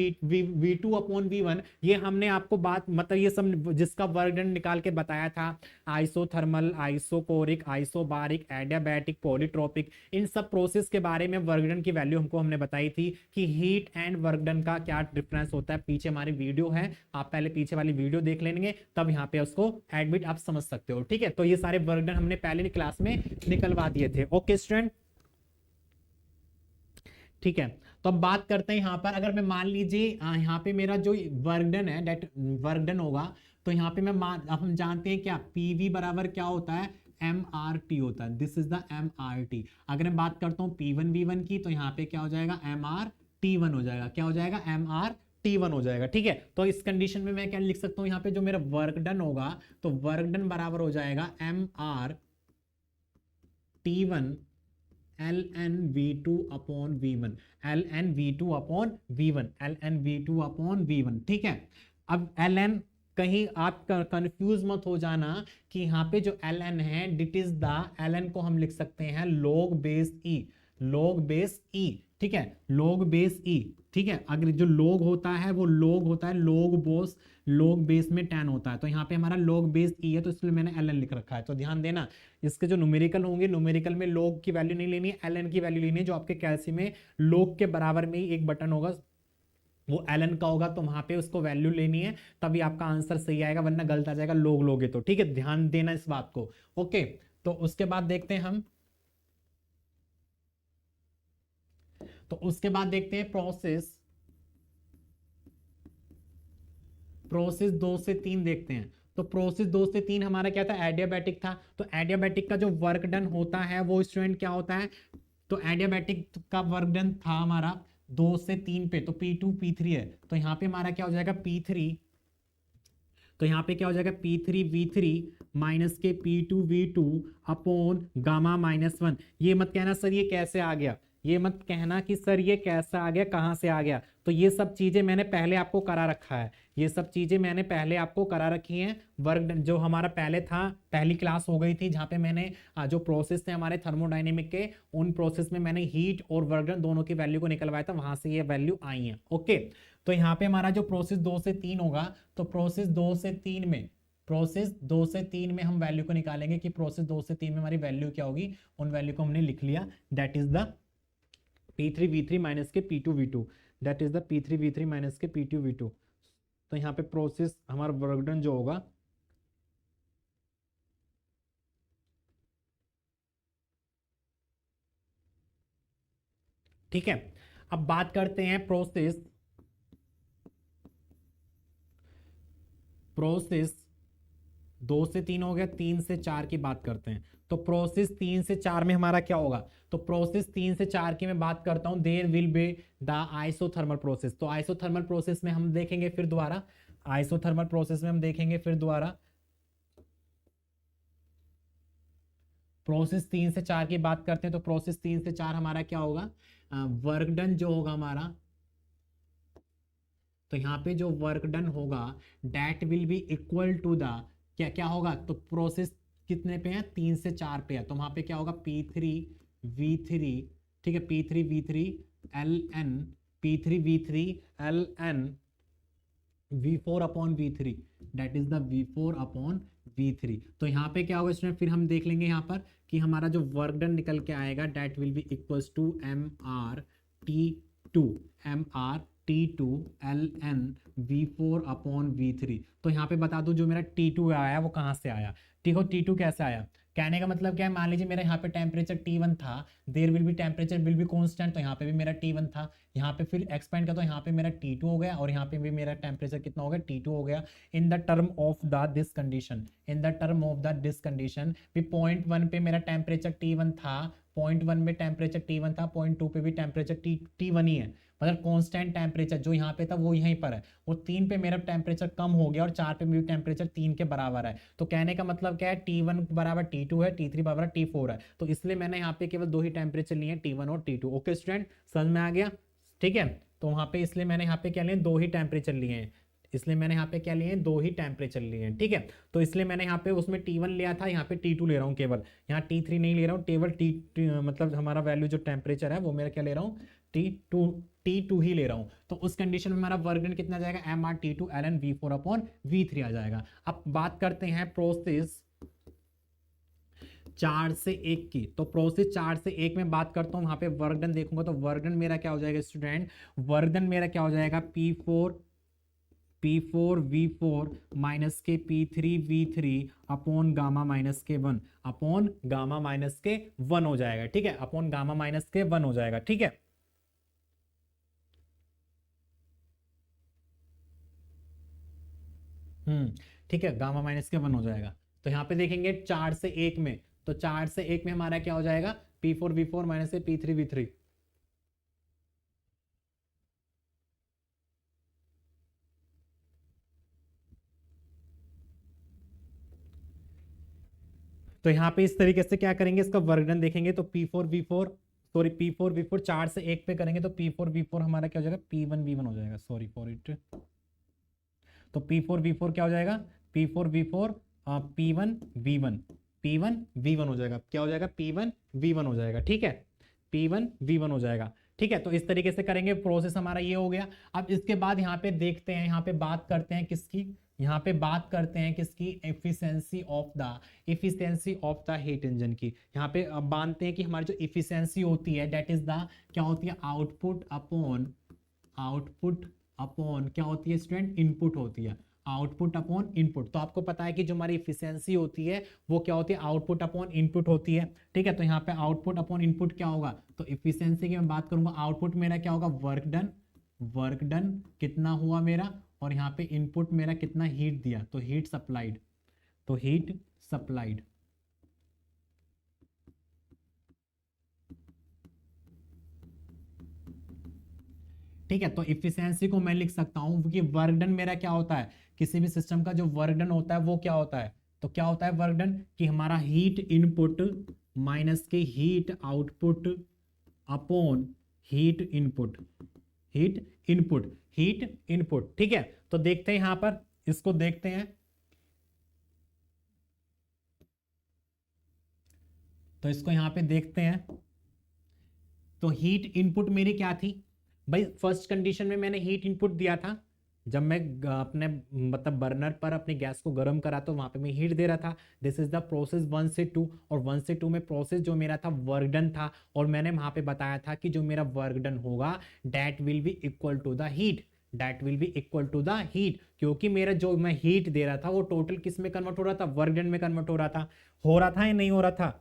V2 अपॉन V1। ये हमने आपको बात मतलब ये सब जिसका वर्क डन निकाल के बताया था, isothermal, isochoric, isobaric, adiabatic, polytropic, इन सब प्रोसेस के बारे में वर्क डन की वैल्यू हमको हमने बताई थी कि हीट एंड वर्क डन का क्या डिफरेंस होता है। पीछे हमारी वीडियो है, आप पहले पीछे वाली वीडियो देख लेंगे, तब यहाँ पे उसको एडमिट आप समझ सकते हो, ठीक है। तो ये सारे वर्क डन हमने पहले क्लास में निकलवा दिए थे। ओके स्टूडेंट, ठीक है। तो अब बात करते हैं यहाँ पर, अगर मैं मान लीजिए यहाँ पे मेरा जो वर्क डन है डेट वर्क डन होगा, तो यहाँ पे मैं अब हम जानते हैं क्या, पीवी बराबर क्या होता है, MRT होता है, दिस इज द MRT। अगर मैं बात करता हूँ P1 V1 की, तो यहाँ पे क्या हो जाएगा, MRT1 हो जाएगा, क्या हो जाएगा, MRT1 हो जाएगा, ठीक है। तो इस कंडीशन में मैं क्या लिख सकता हूँ, यहाँ पे जो मेरा वर्क डन होगा, तो वर्क डन बराबर हो जाएगा MRT1 ln v2 upon v1, ln v2 upon v1, ln v2 upon v1, ठीक है। अब ln कहीं आप कंफ्यूज मत हो जाना कि यहाँ पे जो ln है डिट इज द, ln को हम लिख सकते हैं log base e, log base e, ठीक है, log बेस e, ठीक है। अगर जो log होता है वो log होता है log बेस में 10 होता है, तो यहाँ पे हमारा log बेस e है, तो इसलिए मैंने ln लिख रखा है। तो ध्यान देना, इसके जो न्यूमेरिकल होंगे, न्यूमेरिकल में log की वैल्यू नहीं लेनी है, ln की वैल्यू लेनी है। जो आपके कैल्सी में log के बराबर में ही एक बटन होगा, वो ln का होगा, तो वहां पे उसको वैल्यू लेनी है, तभी आपका आंसर सही आएगा, वरना गलत आ जाएगा log लोगे तो, ठीक है, ध्यान देना इस बात को। ओके, तो उसके बाद देखते हैं हम, तो उसके बाद देखते हैं प्रोसेस 2 से 3 देखते हैं। तो प्रोसेस 2 से 3 हमारा क्या था, एडियाबैटिक था। तो एडियाबैटिक का जो वर्क डन होता है वो स्टूडेंट क्या होता है, तो एडियाबैटिक का वर्क डन था हमारा 2 से 3 पे, तो P2 P3 है, तो यहाँ पे हमारा क्या हो जाएगा P3, तो यहाँ पे क्या हो जाएगा P3 V3 माइनस के P2 V2 अपॉन गामा -1। ये मत कहना सर ये कैसे आ गया, ये मत कहना कि सर ये कैसा आ गया, कहां से आ गया, तो ये सब चीजें मैंने पहले आपको करा रखा है, ये सब चीजें मैंने पहले आपको करा रखी हैं। वर्क जो हमारा पहले था, पहली क्लास हो गई थी जहां पे मैंने जो प्रोसेस थे हमारे थर्मोडायनेमिक के, उन प्रोसेस में मैंने हीट और वर्क डन दोनों की वैल्यू को निकलवाया था, वहां से ये वैल्यू आई है। ओके, तो यहाँ पे हमारा जो प्रोसेस 2 से 3 होगा, तो प्रोसेस 2 से 3 में हम वैल्यू को निकालेंगे कि प्रोसेस 2 से 3 में हमारी वैल्यू क्या होगी, उन वैल्यू को हमने लिख लिया, that is the P3 V3 minus के P2 V2, that is the P3 V3 minus के P2 V2। तो यहाँ पे प्रोसेस हमारा वर्क डन जो होगा, ठीक है। अब बात करते हैं प्रोसेस 2 से 3 हो गया, 3 से 4 की बात करते हैं तो प्रोसेस 3 से 4 में हमारा क्या होगा, तो प्रोसेस 3 से 4 की मैं बात करता हूं, there will be the isothermal process. तो आइसोथर्मल प्रोसेस में हम देखेंगे फिर दोबारा, आइसोथर्मल प्रोसेस में हम देखेंगे फिर दोबारा, प्रोसेस 3 से 4 की बात करते हैं तो प्रोसेस 3 से 4 हमारा क्या होगा, वर्क डन जो होगा हमारा, तो यहाँ पे जो वर्क डन होगा that will be equal to the, क्या क्या होगा, तो प्रोसेस कितने पे है, 3 से 4 पे है, तो वहां पे क्या होगा, P3V3, ठीक है, P3V3 ln, P3V3 ln V4 upon V3, that is the V4 upon V3। तो यहाँ पे क्या होगा स्टूडेंट, फिर हम देख लेंगे यहाँ पर कि हमारा जो वर्क डन निकल के आएगा that will be equals to MRT2, MRT2 ln V4 upon V3। तो यहाँ पे बता दूं जो मेरा T2 आया वो कहाँ से आया, ठीक हो, T2 कैसे आया, कहने का मतलब क्या है, मान लीजिए मेरा यहाँ पे टेम्परेचर T1 था, there will be temperature will be constant, तो यहाँ पे भी मेरा T1 था, यहाँ पे फिर एक्सपेंड कर तो यहाँ पे मेरा T2 हो गया और यहाँ पे भी मेरा टेम्परेचर कितना हो गया, T2 हो गया। In the term of the this condition, in the term of the this condition भी पॉइंट 1 पे मेरा टेम्परेचर T1 था, पॉइंट 1 में टेम्परेचर T1 था, पॉइंट 2 पे भी टेम्परेचर T1 ही है, मतलब कांस्टेंट टेम्परेचर जो यहाँ पे था वो यहीं पर है, वो 3 पे मेरा टेम्परेचर कम हो गया और 4 पे मेरा टेम्परेचर 3 के बराबर है। तो कहने का मतलब क्या है, T1 बराबर T2 है, T3 बराबर T4 है, तो इसलिए मैंने यहाँ पे केवल 2 ही टेम्परेचर लिए, T1 और T2। ओके स्टूडेंट, समझ में आ गया, ठीक है, तो वहाँ पे इसलिए मैंने यहाँ पे क्या लिए, 2 ही टेम्परेचर लिए हैं, इसलिए मैंने यहाँ पे क्या लिए हैं, 2 ही टेम्परेचर लिए हैं, ठीक है। तो इसलिए मैंने यहाँ पे उसमें T1 लिया था, यहाँ पे T2 ले रहा हूँ केवल, यहाँ T3 नहीं ले रहा हूँ, केवल मतलब हमारा वैल्यू जो टेम्परेचर है वो मेरा क्या ले रहा हूँ, T2 ही ले रहा हूँ। तो उस कंडीशन में हमारा वर्क डन कितना जाएगा, MRT2 ln V4 upon V3 आ जाएगा। अब बात करते हैं प्रोसेस 4 से 1 की, तो प्रोसेस 4 से 1 में बात करता हूँ, वहां पे वर्क डन देखूंगा तो वर्क डन मेरा क्या हो जाएगा स्टूडेंट, वर्क डन मेरा क्या हो जाएगा, P4V4 माइनस के P3V3 अपॉन गामा माइनस के 1, अपॉन गामा माइनस के 1 हो जाएगा, ठीक है, अपॉन गामा माइनस के 1 हो जाएगा, ठीक है। ठीक है, गामा माइनस के 1 हो जाएगा। तो यहाँ पे देखेंगे 4 से 1 में, तो 4 से 1 में हमारा क्या हो जाएगा, P4V4 माइनस से P3V3, तो यहाँ पे इस तरीके से क्या करेंगे, इसका वर्क डन देखेंगे तो P4V4, सॉरी P4V4 4 से 1 पे करेंगे तो P4V4 हमारा क्या हो जाएगा, P1V1 हो जाएगा, सॉरी फॉर इट, तो P4V4 क्या हो जाएगा, P4V4 P1V1, P1V1 हो जाएगा, क्या हो जाएगा, P1V1 हो जाएगा, ठीक है, P1V1 हो जाएगा, ठीक है। तो इस तरीके से करेंगे, प्रोसेस हमारा ये हो गया। अब इसके बाद यहाँ पे देखते हैं, यहाँ पे बात करते हैं किसकी, यहाँ पे बात करते हैं किसकी, efficiency of the heat engine की। यहाँ पे अब मानते हैं कि हमारी जो इफिशियंसी होती है डेट इज द, क्या होती है, आउटपुट अपॉन क्या होती है स्टूडेंट, इनपुट होती है, आउटपुट अपॉन इनपुट। तो आपको पता है कि जो हमारी इफिशियंसी होती है वो क्या होती है, आउटपुट अपॉन इनपुट होती है, ठीक है। तो यहाँ पे आउटपुट अपॉन इनपुट क्या होगा, तो इफिशियंसी की मैं बात करूंगा, आउटपुट मेरा क्या होगा, वर्क डन कितना हुआ मेरा, और यहाँ पे इनपुट मेरा कितना हीट दिया, तो हीट सप्लाइड, तो हीट सप्लाइड, ठीक है। तो इफिशियंसी को मैं लिख सकता हूं क्योंकि वर्क डन मेरा क्या होता है, किसी भी सिस्टम का जो वर्क डन होता है वो क्या होता है, तो क्या होता है वर्क डन, कि हमारा हीट इनपुट माइनस के heat output upon heat input, heat input, ठीक है। तो देखते हैं यहां पर, इसको देखते हैं, तो इसको यहां पे देखते हैं, तो हीट इनपुट मेरी क्या थी भाई, फर्स्ट कंडीशन में मैंने हीट इनपुट दिया था, जब मैं अपने मतलब बर्नर पर अपनी गैस को गर्म करा तो वहां पे मैं हीट दे रहा था, दिस इज द प्रोसेस 1 से 2, और 1 से 2 में प्रोसेस जो मेरा था वर्क डन था, और मैंने वहां पे बताया था कि जो मेरा वर्क डन होगा that will be equal to the heat, क्योंकि मेरा जो मैं हीट दे रहा था वो टोटल किस में कन्वर्ट हो रहा था, वर्क डन में कन्वर्ट हो रहा था, या नहीं हो रहा था,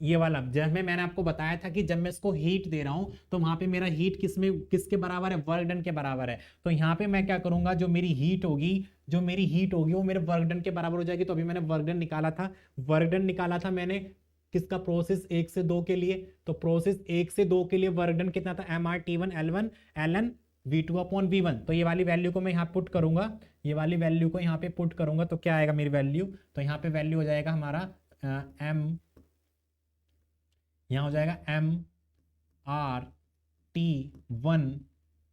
ये वाला जब मैंने आपको बताया था कि जब मैं इसको हीट दे रहा हूं तो वहां पे मेरा हीट किसके बराबर है, वर्क डन के बराबर है। तो यहाँ पे मैं क्या करूंगा, जो मेरी हीट होगी, जो मेरी हीट होगी वो मेरे वर्क डन के बराबर हो जाएगी। तो अभी मैंने वर्क डन निकाला था, वर्क डन निकाला था मैंने किसका, प्रोसेस 1 से 2 के लिए। तो प्रोसेस 1 से 2 के लिए वर्क डन कितना था, M R T one L one L N V two upon V one. तो ये वाली वैल्यू को मैं यहाँ पुट करूंगा, ये वाली वैल्यू को यहाँ पे पुट करूंगा तो क्या आएगा मेरी वैल्यू, तो यहाँ पे वैल्यू हो जाएगा हमारा एम, यहाँ हो जाएगा M R T one,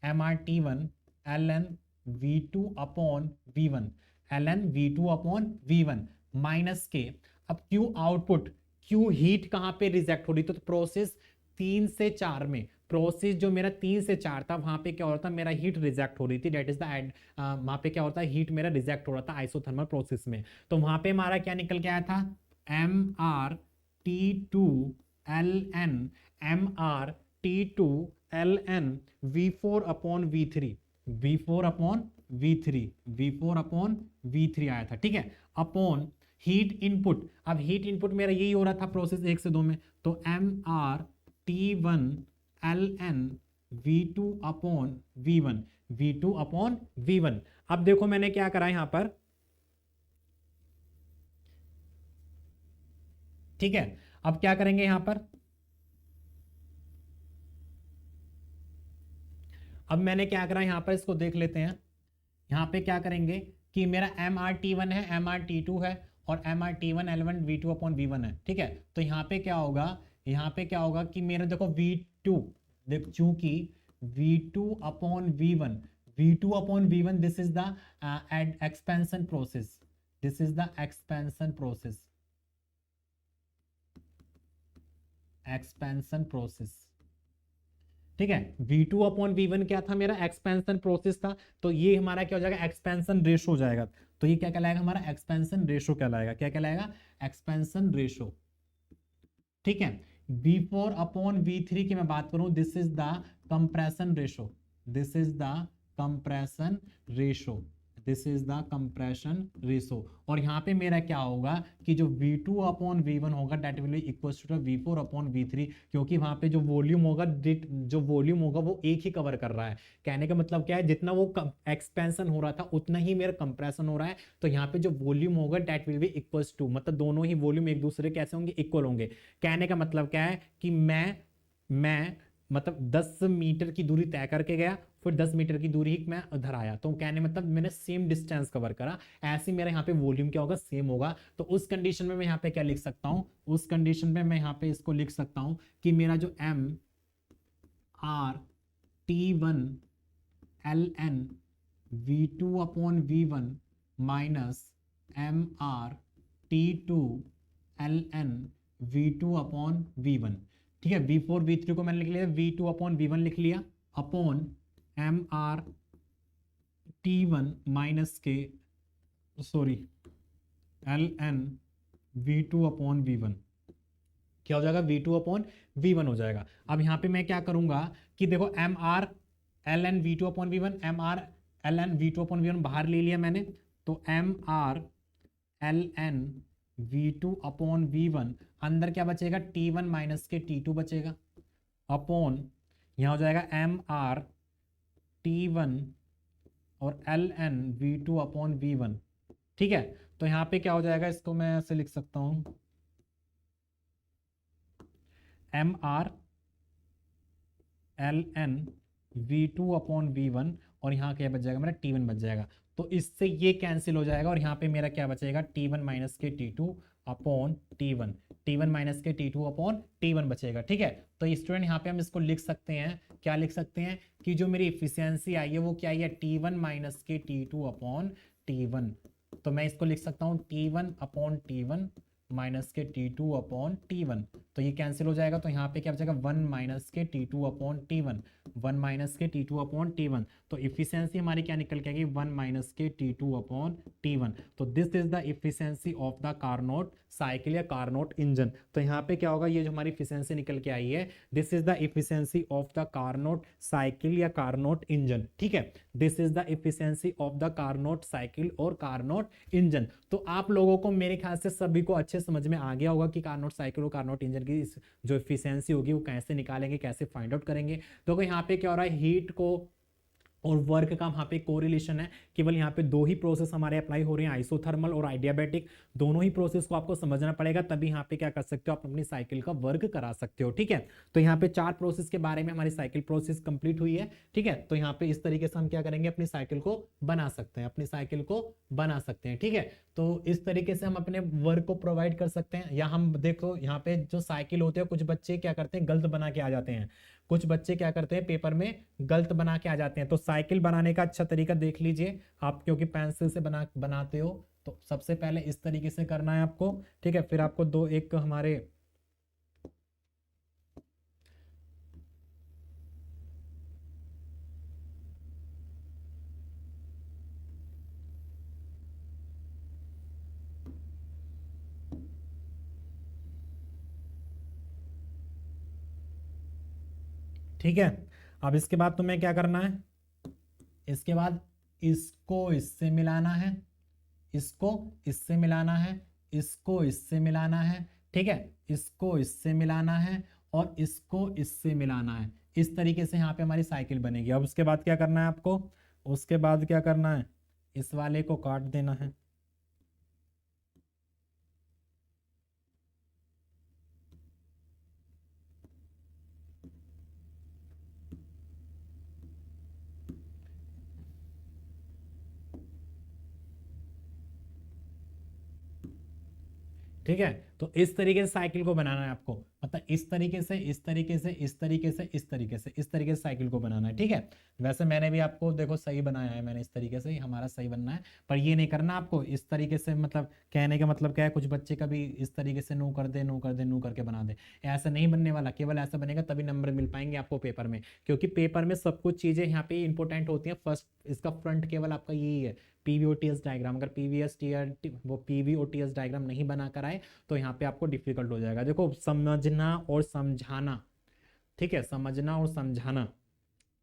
M R T one L N V two upon V one, L N V two upon V one minus के। अब क्यू आउटपुट, क्यू हीट कहां पे रिजेक्ट हो रही, तो प्रोसेस 3 से 4 में, प्रोसेस जो मेरा 3 से 4 था वहां पे क्या हो रहा था, मेरा हीट रिजेक्ट हो रही थी, डेट इज द वहां पे क्या होता है, हीट मेरा रिजेक्ट हो रहा था आइसोथर्मल प्रोसेस में। तो वहां पे हमारा क्या निकल के आया था, M R T two L N, M R T two L N V four upon V three, V four upon V three, V four upon V three आया था, ठीक है, अपॉन हीट इनपुट। अब हीट इनपुट मेरा यही हो रहा था प्रोसेस 1 से 2 में, तो M R T one L N V two upon V one, V two upon V one. अब देखो मैंने क्या करा यहां पर, ठीक है, अब क्या करेंगे यहां पर, अब मैंने क्या करा यहां पर, इसको देख लेते हैं। यहां पे क्या करेंगे कि मेरा एम आर टी वन है, एम आर टी टू है, और M R T one L one V two upon V one है, ठीक है। तो यहाँ पे क्या होगा, यहाँ पे क्या होगा कि मेरा देखो वी टू, देख चूंकि V two upon V one, V two upon V one, this is the expansion process, this is the expansion process, expansion process, ठीक है। V2 अपॉन V1 क्या था, मेरा एक्सपेंशन प्रोसेस था। तो ये हमारा क्या हो जाएगा, एक्सपेंशन रेशो हो जाएगा। तो ये क्या कहलाएगा, हमारा एक्सपेंशन रेशो कहलाएगा, क्या कहलाएगा, एक्सपेंशन रेशो, ठीक है। V4 अपॉन V3 की मैं बात करूं, this is the compression ratio, this is the compression ratio, this is the compression ratio. और यहाँ पे मेरा क्या होगा कि जो V2 अपॉन V1 होगा that will be equal to V4 upon V3, क्योंकि वहां पे जो वॉल्यूम होगा, जो वॉल्यूम होगा वो एक ही कवर कर रहा है। कहने का मतलब क्या है, जितना वो एक्सपेंशन हो रहा था उतना ही मेरा कंप्रेशन हो रहा है। तो यहाँ पे जो वॉल्यूम होगा that will be equal to, मतलब दोनों ही वॉल्यूम एक दूसरे कैसे होंगे, इक्वल होंगे। कहने का मतलब क्या है कि मैं मतलब 10 मीटर की दूरी तय करके गया, फिर 10 मीटर की दूरी ही मैं उधर आया, तो कहने मतलब मैंने सेम डिस्टेंस कवर करा। ऐसे मेरा यहाँ पे वॉल्यूम क्या होगा, सेम होगा। तो उस कंडीशन में मैं यहाँ पे क्या लिख सकता हूँ, उस कंडीशन में मैं यहाँ पे इसको लिख सकता हूँ कि मेरा जो M R T one L N V two upon V one minus M R T two L N V two upon V one, ठीक है। V4 V3 को मैंने लिख लिया, V2 अपॉन V1 लिख लिया, upon M R T one minus के, sorry, L N V2 upon V1, क्या हो जाएगा, V2 अपॉन V1 हो जाएगा। अब यहाँ पे मैं क्या करूंगा कि देखो M R L N V two upon V one, M R L N V two upon V one बाहर ले लिया मैंने, तो M R L N V two upon V one, अंदर क्या बचेगा, टी वन माइनस के टी टू बचेगा, अपॉन यहाँ हो जाएगा एम आर टी वन और L N V two upon V one, ठीक है। तो यहाँ पे क्या हो जाएगा, इसको मैं ऐसे लिख सकता हूँ, M R L N V two upon V one, और यहाँ क्या बच जाएगा, मेरा टी वन बच जाएगा। तो इससे ये कैंसिल हो जाएगा, और यहाँ पे मेरा क्या बचेगा, टी वन माइनस के T two upon T one, T one minus के T two upon T one बचेगा, ठीक है। तो स्टूडेंट यहाँ पे हम इसको लिख सकते हैं, क्या लिख सकते हैं कि जो मेरी इफिशियंसी आई है वो क्या आई है, टी वन माइनस के T two upon T one. तो मैं इसको लिख सकता हूँ T one upon T one minus के T two upon T one. तो ये कैंसिल हो जाएगा, तो यहाँ पे क्या बचेगा, वन माइनस के T two upon T one, one minus के T two upon T one. तो इफिशियंसी हमारी क्या निकल के आएगी, वन माइनस के T two upon T one. तो this is the efficiency of the Carnot cycle या कार्नोट इंजन। तो यहाँ पे क्या होगा, ये जो हमारी इफिशियंसी निकल के आई है, this is the efficiency of the Carnot cycle या कार्नोट इंजन, ठीक है। This is the efficiency of the Carnot cycle और कार्नोट इंजन। तो आप लोगों को मेरे ख्याल से सभी को अच्छे समझ में आ गया होगा कि कार्नोट साइकिल और कार्नोट इंजन की जो इफिशियंसी होगी वो कैसे निकालेंगे, कैसे फाइंड आउट करेंगे। तो यहाँ पे क्या हो रहा है, हीट को और वर्क का वहाँ पे कोरिलेशन है, केवल यहाँ पे दो ही प्रोसेस हमारे अप्लाई हो रहे हैं, आइसोथर्मल और आइडियाबैटिक। दोनों ही प्रोसेस को आपको समझना पड़ेगा, तभी यहाँ पे क्या कर सकते हो, आप अपनी साइकिल का वर्क करा सकते हो। ठीक है, तो यहाँ पे 4 प्रोसेस के बारे में हमारी साइकिल प्रोसेस कंप्लीट हुई है। ठीक है, तो यहाँ पे इस तरीके से हम क्या करेंगे, अपनी साइकिल को बना सकते हैं, अपनी साइकिल को बना सकते हैं। ठीक है, तो इस तरीके से हम अपने वर्क को प्रोवाइड कर सकते हैं। या हम देखो यहाँ पे जो साइकिल होते हैं, कुछ बच्चे क्या करते हैं, गलत बना के आ जाते हैं, कुछ बच्चे क्या करते हैं, पेपर में गलत बना के आ जाते हैं। तो साइकिल बनाने का अच्छा तरीका देख लीजिए आप, क्योंकि पेंसिल से बनाते हो, तो सबसे पहले इस तरीके से करना है आपको। ठीक है, फिर आपको दो एक हमारे ठीक है, अब इसके बाद तुम्हें क्या करना है, इसके बाद इसको इससे मिलाना है, इसको इससे मिलाना है, इसको इससे मिलाना है। ठीक है, इसको इससे मिलाना है और इसको इससे मिलाना है। इस तरीके से यहाँ पे हमारी साइकिल बनेगी। अब उसके बाद क्या करना है आपको, उसके बाद क्या करना है, इस वाले को काट देना है। ठीक है, तो इस तरीके से साइकिल को बनाना है आपको, मतलब इस तरीके से, इस तरीके से, इस तरीके से, इस तरीके से, इस तरीके से साइकिल को बनाना है। ठीक है, वैसे मैंने भी आपको देखो सही बनाया है, मैंने इस तरीके से, हमारा सही बनना है। पर ये नहीं करना आपको इस तरीके से, मतलब कहने का मतलब क्या है, कुछ बच्चे कभी इस तरीके से नू कर दे, नू कर दे, नू करके बना दे, ऐसा नहीं बनने वाला। केवल ऐसा बनेगा तभी नंबर मिल पाएंगे आपको पेपर में, क्योंकि पेपर में सब कुछ चीजें यहाँ पे इंपॉर्टेंट होती हैं। फर्स्ट इसका फ्रंट केवल आपका यही है, पीवीओटीएस डायग्राम। अगर पीवीओटीएस डायग्राम नहीं बनाकर आए तो यहाँ पे आपको डिफिकल्ट हो जाएगा। देखो, समझना और समझाना, ठीक है, समझना और समझाना,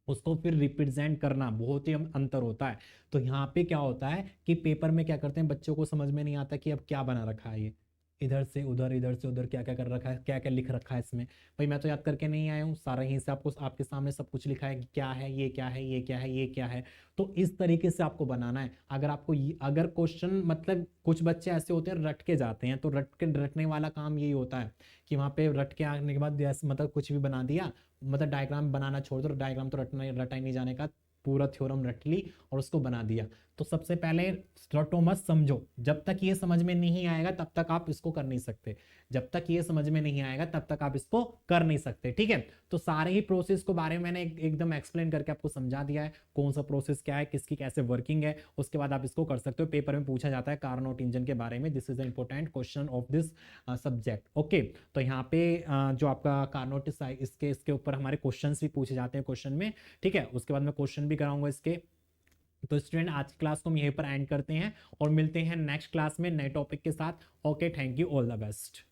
उसको फिर रिप्रेजेंट करना, बहुत ही अंतर होता है। तो यहाँ पे क्या होता है कि पेपर में क्या करते हैं, बच्चों को समझ में नहीं आता कि अब क्या बना रखा है, ये इधर से उधर, इधर से उधर क्या क्या कर रखा है, क्या क्या लिख रखा है इसमें। भाई मैं तो याद करके नहीं आया हूँ, सारा यहीं से आपको आपके सामने सब कुछ लिखा है कि क्या है, ये क्या है, ये क्या है, ये क्या है। तो इस तरीके से आपको बनाना है। अगर आपको अगर क्वेश्चन, मतलब कुछ बच्चे ऐसे होते हैं रट के जाते हैं, तो रटने वाला काम यही होता है कि वहाँ पे रट के आने के बाद मतलब कुछ भी बना दिया, मतलब डायग्राम बनाना छोड़ दो, डायग्राम तो रटा ही नहीं जाने का, पूरा थ्योरम रट ली और उसको बना दिया। तो सबसे पहले रटो मत, समझो। जब तक ये समझ में नहीं आएगा तब तक आप इसको कर नहीं सकते, जब तक ये समझ में नहीं आएगा तब तक आप इसको कर नहीं सकते। ठीक है, तो सारे ही प्रोसेस को बारे में मैंने एकदम एक्सप्लेन करके आपको समझा दिया है, कौन सा प्रोसेस क्या है, किसकी कैसे वर्किंग है। उसके बाद आप इसको कर सकते हो। पेपर में पूछा जाता है कार्नोट इंजन के बारे में, this is the important question of this subject. Okay, तो यहाँ पे जो आपका कार्नोट, इसके इसके ऊपर हमारे क्वेश्चंस भी पूछे जाते हैं क्वेश्चन में। ठीक है, उसके बाद मैं क्वेश्चन भी कराऊंगा इसके। तो स्टूडेंट, आज की क्लास को हम यहीं पर एंड करते हैं और मिलते हैं नेक्स्ट क्लास में नए टॉपिक के साथ। Okay, thank you, all the best.